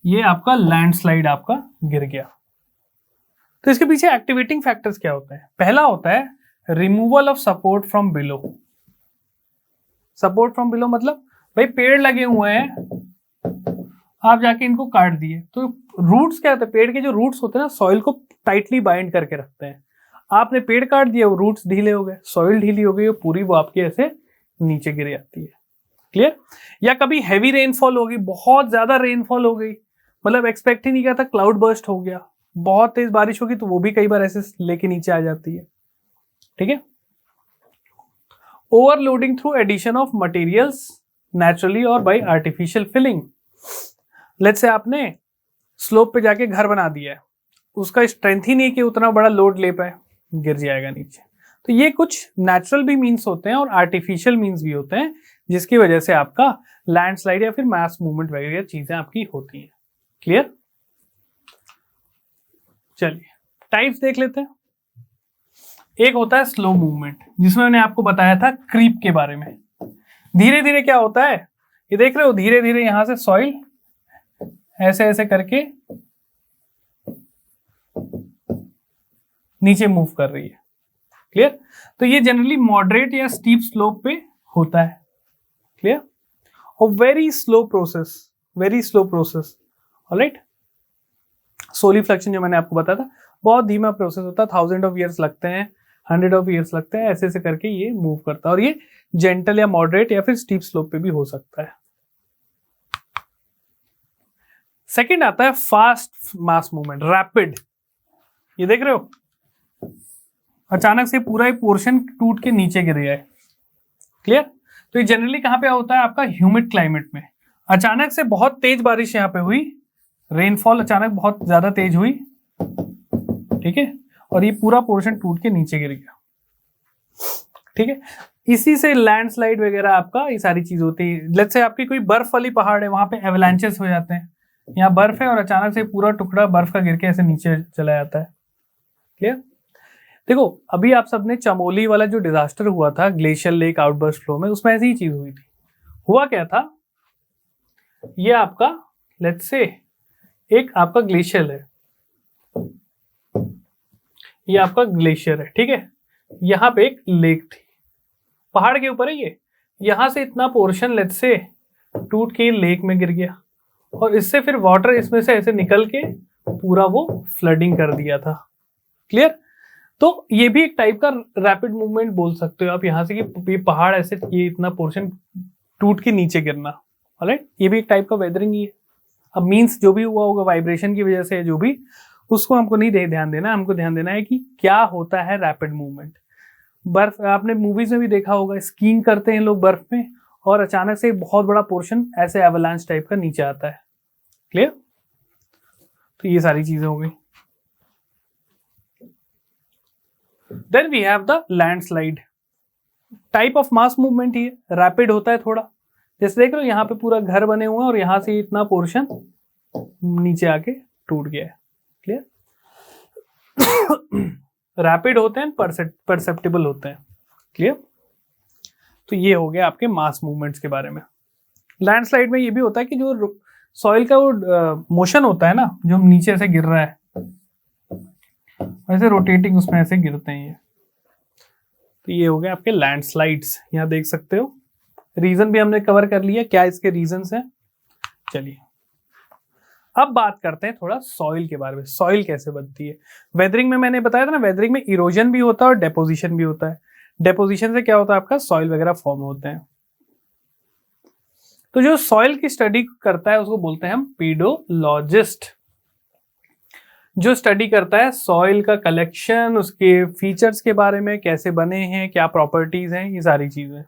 ये आपका लैंडस्लाइड आपका गिर गया। तो इसके पीछे एक्टिवेटिंग फैक्टर्स क्या होते हैं? पहला होता है removal of support from below. Support from below मतलब भाई पेड़ लगे हुए हैं, आप जाके इनको काट दिए, तो रूट्स क्या होते हैं, पेड़ के जो रूट्स होते हैं ना, सॉइल को टाइटली बाइंड करके रखते हैं। आपने पेड़ काट दिया, वो रूट्स ढीले हो गए, सॉइल ढीली हो गई, वो पूरी वो आपके ऐसे नीचे गिर जाती है। क्लियर? या कभी हैवी रेनफॉल हो गई, बहुत ज्यादा रेनफॉल हो गई, मतलब एक्सपेक्ट ही नहीं किया था, क्लाउड बर्स्ट हो गया, बहुत तेज बारिश होगी, तो वो भी कई बार ऐसे लेके नीचे आ जाती है। ठीक है? Overloading through addition of materials naturally और by artificial filling. Let's say आपने स्लोप पे जाके घर बना दिया है, उसका स्ट्रेंथ ही नहीं कि उतना बड़ा लोड ले पाए, गिर जाएगा नीचे। तो ये कुछ नेचुरल भी मीन्स होते हैं और आर्टिफिशियल मीन्स भी होते हैं, जिसकी वजह से आपका लैंडस्लाइड या फिर मास मूवमेंट वगैरह चीजें आपकी होती हैं। क्लियर? चलिए टाइप्स देख लेते हैं। एक होता है स्लो मूवमेंट, जिसमें मैंने आपको बताया था क्रीप के बारे में। धीरे धीरे क्या होता है, ये देख रहे हो, धीरे धीरे यहां से सॉइल ऐसे ऐसे करके नीचे मूव कर रही है। क्लियर? तो ये जनरली मॉडरेट या स्टीप स्लोप पे होता है। क्लियर? और very slow process, very slow process. Alright? Solifluction जो मैंने आपको बताया था, बहुत धीमा प्रोसेस होता है, 1000 ऑफ ईयर्स लगते हैं, 100 ऑफ ईयर्स लगते हैं, ऐसे ऐसे करके ये मूव करता है। और ये जेंटल या मॉडरेट या फिर स्टीप स्लोप पे भी हो सकता है। सेकंड आता है फास्ट मास मूवमेंट, रैपिड। ये देख रहे हो, अचानक से पूरा एक पोर्शन टूट के नीचे गिर गया है। क्लियर? तो ये जनरली कहां पे होता है, आपका ह्यूमिड क्लाइमेट में। अचानक से बहुत तेज बारिश यहाँ पे हुई, रेनफॉल अचानक बहुत ज्यादा तेज हुई, ठीक है, और ये पूरा पोर्शन टूट के नीचे गिर गया, ठीक है। इसी से लैंडस्लाइड वगैरह आपका ये सारी चीज होती है। लेट्स से आपकी कोई बर्फ वाली पहाड़ है, वहां पे एवलांचेस हो जाते हैं, यहाँ बर्फ है और अचानक से पूरा टुकड़ा बर्फ का गिर के ऐसे नीचे चला जाता है। क्लियर? देखो अभी आप सबने चमोली वाला जो डिजास्टर हुआ था ग्लेशियर लेक आउटबर्स्ट फ्लो में, उसमें ऐसी ही चीज हुई थी। हुआ क्या था, ये आपका लेट्स से एक आपका ग्लेशियर है, ये आपका ग्लेशियर है, ठीक है। यहाँ पे एक लेक थी, पहाड़ के ऊपर है ये, यहां से इतना पोर्शन लेट्स से टूट के लेक में गिर गया और इससे फिर वाटर इसमें से ऐसे निकल के पूरा वो फ्लडिंग कर दिया था। क्लियर? तो ये भी एक टाइप का रैपिड मूवमेंट बोल सकते हो आप यहाँ से कि ये पहाड़ ऐसे ये इतना पोर्शन टूट के नीचे गिरना। ऑलराइट, ये भी एक टाइप का वेदरिंग ही है। अब मीन्स जो भी हुआ होगा वाइब्रेशन की वजह से, जो भी, उसको हमको नहीं ध्यान देना, हमको ध्यान देना है कि क्या होता है रैपिड मूवमेंट। बर्फ आपने मूवीज में भी देखा होगा, स्कीइंग करते हैं लोग बर्फ में और अचानक से एक बहुत बड़ा पोर्शन ऐसे एवलांच टाइप का नीचे आता है। क्लियर? तो ये सारी चीजें हो गई। Then we have the landslide, type of mass movement ही है, रैपिड होता है थोड़ा। जैसे देख लो यहाँ पे पूरा घर बने हुए हैं और यहाँ से इतना पोर्शन नीचे आके टूट गया है। क्लियर? रैपिड होते हैं, परसेप्टिबल होते हैं। क्लियर? तो ये हो गया आपके मास मूवमेंट्स के बारे में। लैंडस्लाइड में ये भी होता है कि जो सॉइल का वो मोशन होता है ना, जो नीचे से गिर रहा है वैसे रोटेटिंग, उसमें ऐसे गिरते हैं ये। तो ये हो गया आपके लैंडस्लाइड्स, यहाँ देख सकते हो। रीजन भी हमने कवर कर लिया, क्या इसके रीजंस हैं। चलिए अब बात करते हैं थोड़ा सॉइल के बारे में, सॉइल कैसे बनती है। वेदरिंग में मैंने बताया था ना, वेदरिंग में इरोजन भी होता है और डेपोजिशन भी होता है। डेपोजिशन से क्या होता है, आपका सॉइल वगैरह फॉर्म होते हैं। तो जो सॉइल की स्टडी करता है उसको बोलते हैं हम पेडोलॉजिस्ट। जो स्टडी करता है सॉइल का कलेक्शन, उसके फीचर्स के बारे में, कैसे बने हैं, क्या प्रॉपर्टीज हैं, ये सारी चीजें।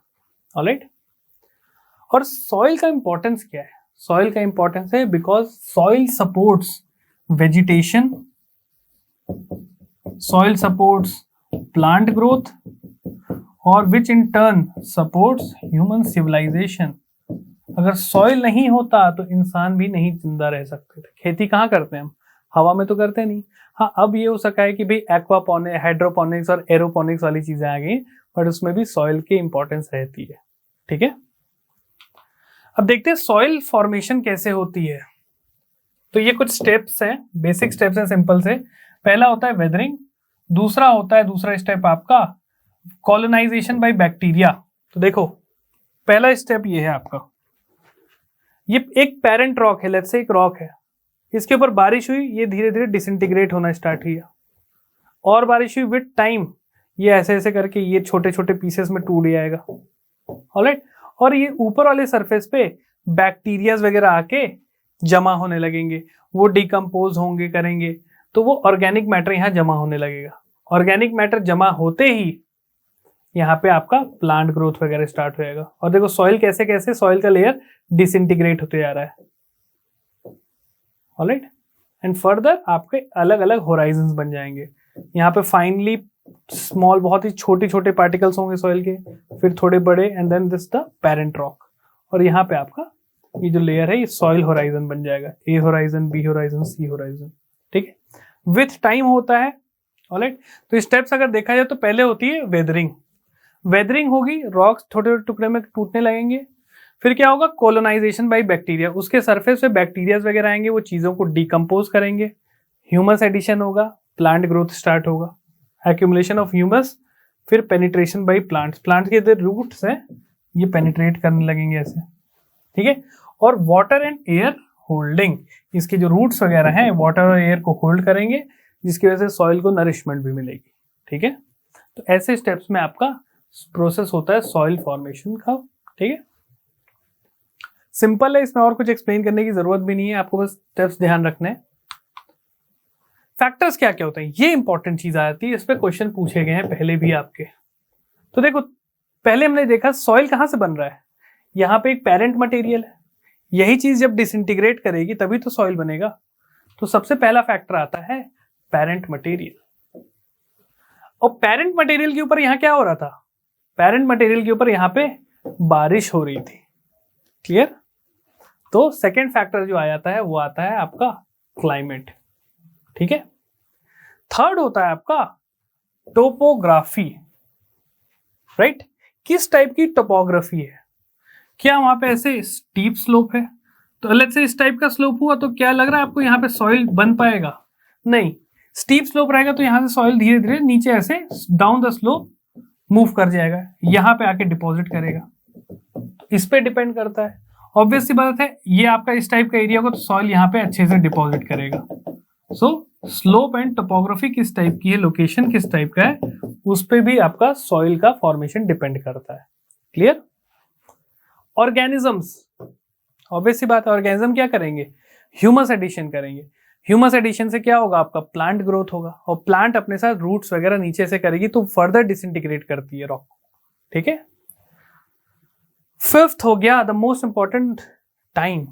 ऑलराइट, और सॉइल का इंपॉर्टेंस क्या है? सॉइल का इंपॉर्टेंस है because soil supports vegetation, soil supports plant growth और which in turn supports human civilization. अगर सॉइल नहीं होता तो इंसान भी नहीं जिंदा रह सकते थे। खेती कहाँ करते हैं हम? हवा में तो करते नहीं। हाँ, अब ये हो सका है कि भाई एक्वापोनिक्स, हाइड्रोपोनिक्स और एरोपोनिक्स वाली चीजें आ गई, बट उसमें भी सॉइल की इंपॉर्टेंस रहती है। ठीक है, अब देखते हैं सॉइल फॉर्मेशन कैसे होती है। तो ये कुछ स्टेप्स हैं, बेसिक स्टेप्स हैं, सिंपल से। पहला होता है वेदरिंग, दूसरा स्टेप आपका कॉलोनाइजेशन बाय बैक्टीरिया। तो देखो पहला स्टेप ये है आपका, ये एक पेरेंट रॉक है, लेट्स से एक रॉक है, इसके ऊपर बारिश हुई, ये धीरे धीरे डिसइंटीग्रेट होना स्टार्ट किया, और बारिश हुई विद टाइम, ये ऐसे ऐसे करके ये छोटे छोटे पीसेस में टूट जाएगा। ऑलराइट, और ये ऊपर वाले सरफेस पे बैक्टीरियाज वगैरह आके जमा होने लगेंगे, वो डिकम्पोज होंगे, करेंगे, तो वो ऑर्गेनिक मैटर यहाँ जमा होने लगेगा। ऑर्गेनिक मैटर जमा होते ही यहाँ पे आपका प्लांट ग्रोथ वगैरह स्टार्ट हो जाएगा। और देखो सॉइल कैसे कैसे सॉइल का लेयर डिसइंटीग्रेट होते जा रहा है। ऑलराइट, एंड फर्दर आपके अलग अलग होराइजन्स बन जाएंगे। यहाँ पे फाइनली स्मॉल, बहुत ही छोटे छोटे पार्टिकल्स होंगे सॉइल के, फिर थोड़े बड़े, and then this the parent rock. और यहाँ पे आपका ये जो लेयर है ये सॉइल होराइजन बन जाएगा, A horizon, B horizon, C horizon. ठीक है, विथ टाइम होता है। ऑलराइट, तो स्टेप्स अगर देखा जाए तो पहले होती है वेदरिंग। वेदरिंग होगी, रॉक्स छोटे छोटे टुकड़े में टूटने लगेंगे। फिर क्या होगा, कोलोनाइजेशन बाय बैक्टीरिया, उसके सरफेस पे बैक्टीरियाज वगैरह आएंगे, वो चीजों को डिकम्पोज करेंगे, ह्यूमस एडिशन होगा, प्लांट ग्रोथ स्टार्ट होगा, एक्यूमुलेशन ऑफ ह्यूमस, फिर पेनिट्रेशन बाय प्लांट्स, प्लांट्स के जो रूट्स हैं ये पेनिट्रेट करने लगेंगे ऐसे। ठीक है, और वाटर एंड एयर होल्डिंग, इसके जो रूट्स वगैरह हैं वाटर और एयर को होल्ड करेंगे, जिसकी वजह से सॉइल को नरिशमेंट भी मिलेगी। ठीक है, तो ऐसे स्टेप्स में आपका प्रोसेस होता है सॉइल फॉर्मेशन का। ठीक है, सिंपल है, इसमें और कुछ एक्सप्लेन करने की जरूरत भी नहीं है, आपको बस स्टेप्स ध्यान रखने हैं। फैक्टर्स क्या क्या होते हैं, ये इंपॉर्टेंट चीज आ जाती है, इस पे क्वेश्चन पूछे गए हैं पहले भी आपके। तो देखो पहले हमने देखा सॉइल कहां से बन रहा है, यहाँ पे एक पेरेंट मटेरियल है, यही चीज जब डिसइंटीग्रेट करेगी तभी तो सॉइल बनेगा। तो सबसे पहला फैक्टर आता है पेरेंट मटेरियल। और पेरेंट मटेरियल के ऊपर यहां क्या हो रहा था, पेरेंट मटेरियल के ऊपर यहां पे बारिश हो रही थी। क्लियर? तो सेकेंड फैक्टर जो आ जाता है वो आता है आपका क्लाइमेट। ठीक है। थर्ड होता है आपका टोपोग्राफी। राइट? किस टाइप की टोपोग्राफी है, क्या वहां पे ऐसे स्टीप स्लोप है, तो लेट्स से इस टाइप का स्लोप हुआ तो क्या लग रहा है आपको यहाँ पे सॉइल बन पाएगा? नहीं। स्टीप स्लोप रहेगा तो यहाँ से सॉइल धीरे धीरे नीचे ऐसे डाउन द स्लोप मूव कर जाएगा, यहाँ पे आके डिपॉजिट करेगा। तो इस पे डिपेंड करता है। ऑब्वियस सी बात है, ये आपका इस टाइप का एरिया होगा तो सॉइल यहाँ पे अच्छे से डिपॉजिट करेगा। सो स्लोप एंड टोपोग्राफी किस टाइप की है, लोकेशन किस टाइप का है, उस पे भी आपका सॉइल का फॉर्मेशन डिपेंड करता है। क्लियर? ऑर्गेनिजम्स, ऑब्वियस सी बात है, ऑर्गेनिज्म क्या करेंगे, ह्यूमस एडिशन करेंगे। ह्यूमस एडिशन से क्या होगा, आपका प्लांट ग्रोथ होगा, और प्लांट अपने साथ रूट्स वगैरह नीचे से करेगी तो फर्दर डिसइंटीग्रेट करती है रॉक। ठीक है। फिफ्थ हो गया द मोस्ट इंपॉर्टेंट, टाइम।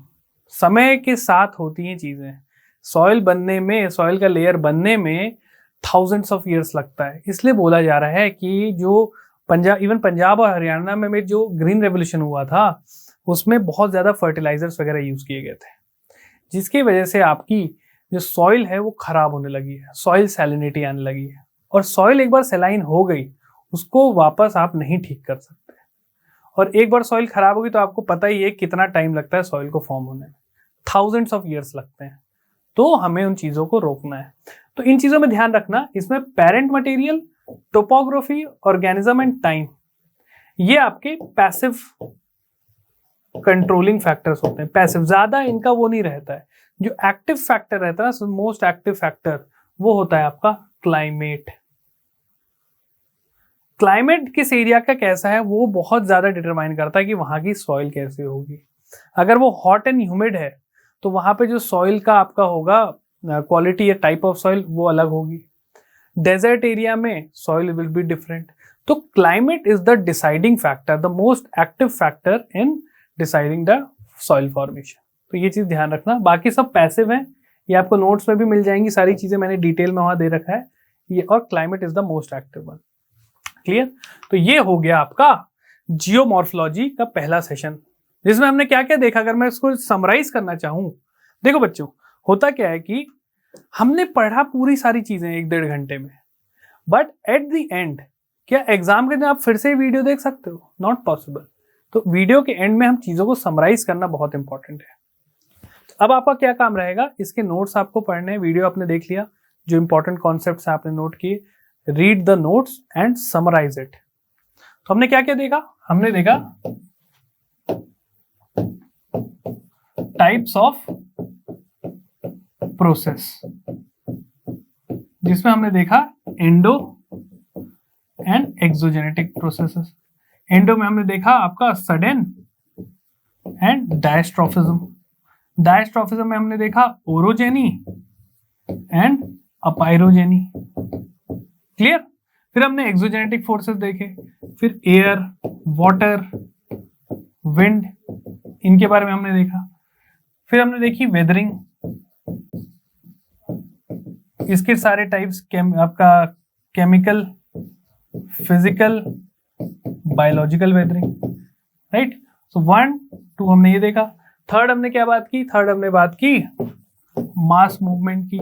समय के साथ होती हैं चीजें। सॉइल बनने में, सॉइल का लेयर बनने में थाउजेंड्स ऑफ ईयर्स लगता है। इसलिए बोला जा रहा है कि जो पंजाब और हरियाणा में जो ग्रीन रेवोल्यूशन हुआ था उसमें बहुत ज्यादा फर्टिलाइजर्स वगैरह यूज किए गए थे, जिसकी वजह से आपकी जो सॉइल है वो खराब होने लगी है, सॉइल सैलिनिटी आने लगी है। और सॉइल एक बार सैलाइन हो गई उसको वापस आप नहीं ठीक कर सकते। और एक बार सॉइल खराब होगी तो आपको पता ही है कितना टाइम लगता है सॉइल को फॉर्म होने में, थाउजेंड्स ऑफ ईयर्स लगते हैं। तो हमें उन चीजों को रोकना है। तो इन चीजों में ध्यान रखना, इसमें parent material, topography, organism and time, ये आपके पैसिव कंट्रोलिंग फैक्टर्स होते हैं। पैसिव ज्यादा इनका वो नहीं रहता है। जो एक्टिव फैक्टर रहता है ना, मोस्ट एक्टिव फैक्टर, वो होता है आपका क्लाइमेट। क्लाइमेट किस एरिया का कैसा है वो बहुत ज्यादा डिटरमाइन करता है कि वहां की सॉइल कैसे होगी। अगर वो हॉट एंड ह्यूमिड है तो वहां पे जो सॉइल का आपका होगा क्वालिटी या टाइप ऑफ सॉइल वो अलग होगी। डेजर्ट एरिया में सॉइल विल बी डिफरेंट। तो climate is the deciding factor, the most active factor in deciding the soil formation. तो ये चीज ध्यान रखना। बाकी सब पैसिव हैं, ये आपको नोट्स में भी मिल जाएंगी, सारी चीजें मैंने डिटेल में वहां दे रखा है ये। और climate is the most active one. Clear? तो ये हो गया आपका जियोमॉर्फोलॉजी का पहला सेशन, जिसमें हमने क्या क्या देखा। अगर मैं इसको समराइज करना चाहूं, देखो बच्चों, होता क्या है कि हमने पढ़ा पूरी सारी चीजें 1-1.5 घंटे में, बट एट द एंड क्या एग्जाम के दिन आप फिर से वीडियो देख सकते हो? Not possible. तो वीडियो के एंड में हम चीजों को समराइज करना बहुत इंपॉर्टेंट है। अब आपका क्या काम रहेगा, इसके नोट्स आपको पढ़ने हैं। वीडियो आपने देख लिया, जो इंपॉर्टेंट कॉन्सेप्ट्स आपने नोट किए, read the notes and summarize it. तो हमने क्या क्या देखा, हमने देखा टाइप्स ऑफ प्रोसेस, जिसमें हमने देखा endo and exogenetic processes. Endo में हमने देखा आपका सडन एंड डायस्ट्रोफिज्म। डायस्ट्रोफिज्म में हमने देखा ओरोजेनी एंड अपाइरोजेनी। क्लियर? फिर हमने एक्सोजेनेटिक फोर्सेस देखे, फिर एयर, वाटर, विंड, इनके बारे में हमने देखा। फिर हमने देखी वेदरिंग, इसके सारे टाइप्स, आपका chemical, physical, biological weathering. Right? So 1, 2 हमने ये देखा। थर्ड हमने क्या बात की, थर्ड हमने बात की मास मूवमेंट की।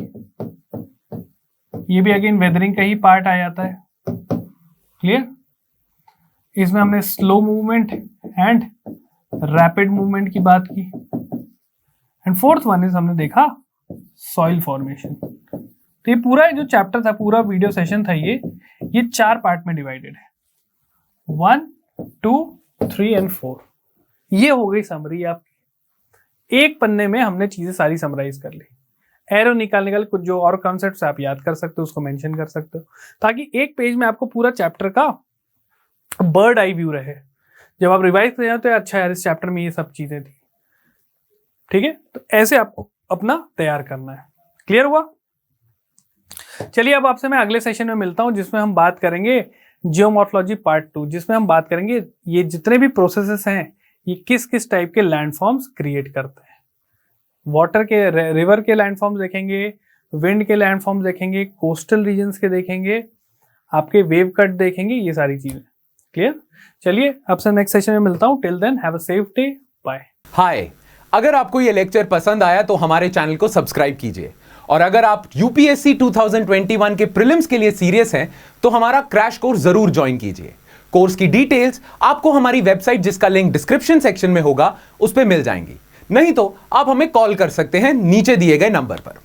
ये भी अगेन वेदरिंग का ही पार्ट आ जाता है। क्लियर? इसमें हमने slow movement and rapid movement की बात की। एंड फोर्थ वन इज हमने देखा सॉइल फॉर्मेशन। तो ये पूरा जो चैप्टर था, पूरा वीडियो सेशन था, ये 4 पार्ट में डिवाइडेड है, 1, 2, 3 एंड 4। ये हो गई समरी आपकी। एक पन्ने में हमने चीजें सारी समराइज कर ली। एरो निकाल कुछ जो और कॉन्सेप्ट्स आप याद कर सकते हो उसको मेंशन कर सकते हो, ताकि एक पेज में आपको पूरा चैप्टर का बर्ड आई व्यू रहे। जब आप रिवाइज करें तो अच्छा यार, इस चैप्टर में ये सब चीजें थी। ठीक है? तो ऐसे आपको अपना तैयार करना है। क्लियर हुआ? चलिए अब आपसे मैं अगले सेशन में मिलता हूं, जिसमें हम बात करेंगे जियोमॉर्फोलॉजी पार्ट 2, जिसमें हम बात करेंगे ये जितने भी प्रोसेसेस हैं ये किस किस टाइप के लैंडफॉर्म्स क्रिएट करते हैं। वाटर के, रिवर के लैंडफॉर्म्स देखेंगे, विंड के लैंडफॉर्म्स देखेंगे, कोस्टल रीजन्स के देखेंगे, आपके वेव कट देखेंगे, ये सारी चीजें। क्लियर? चलिए आपसे नेक्स्ट सेशन में मिलता हूं। Till then have a safe day, bye. Hi, अगर आपको ये लेक्चर पसंद आया तो हमारे चैनल को सब्सक्राइब कीजिए, और अगर आप यूपीएससी 2021 के प्रीलिम्स के लिए सीरियस हैं तो हमारा क्रैश कोर्स जरूर ज्वाइन कीजिए। कोर्स की डिटेल्स आपको हमारी वेबसाइट, जिसका लिंक डिस्क्रिप्शन सेक्शन में होगा, उस पर मिल जाएंगी। नहीं तो आप हमें कॉल कर सकते हैं नीचे दिए गए नंबर पर।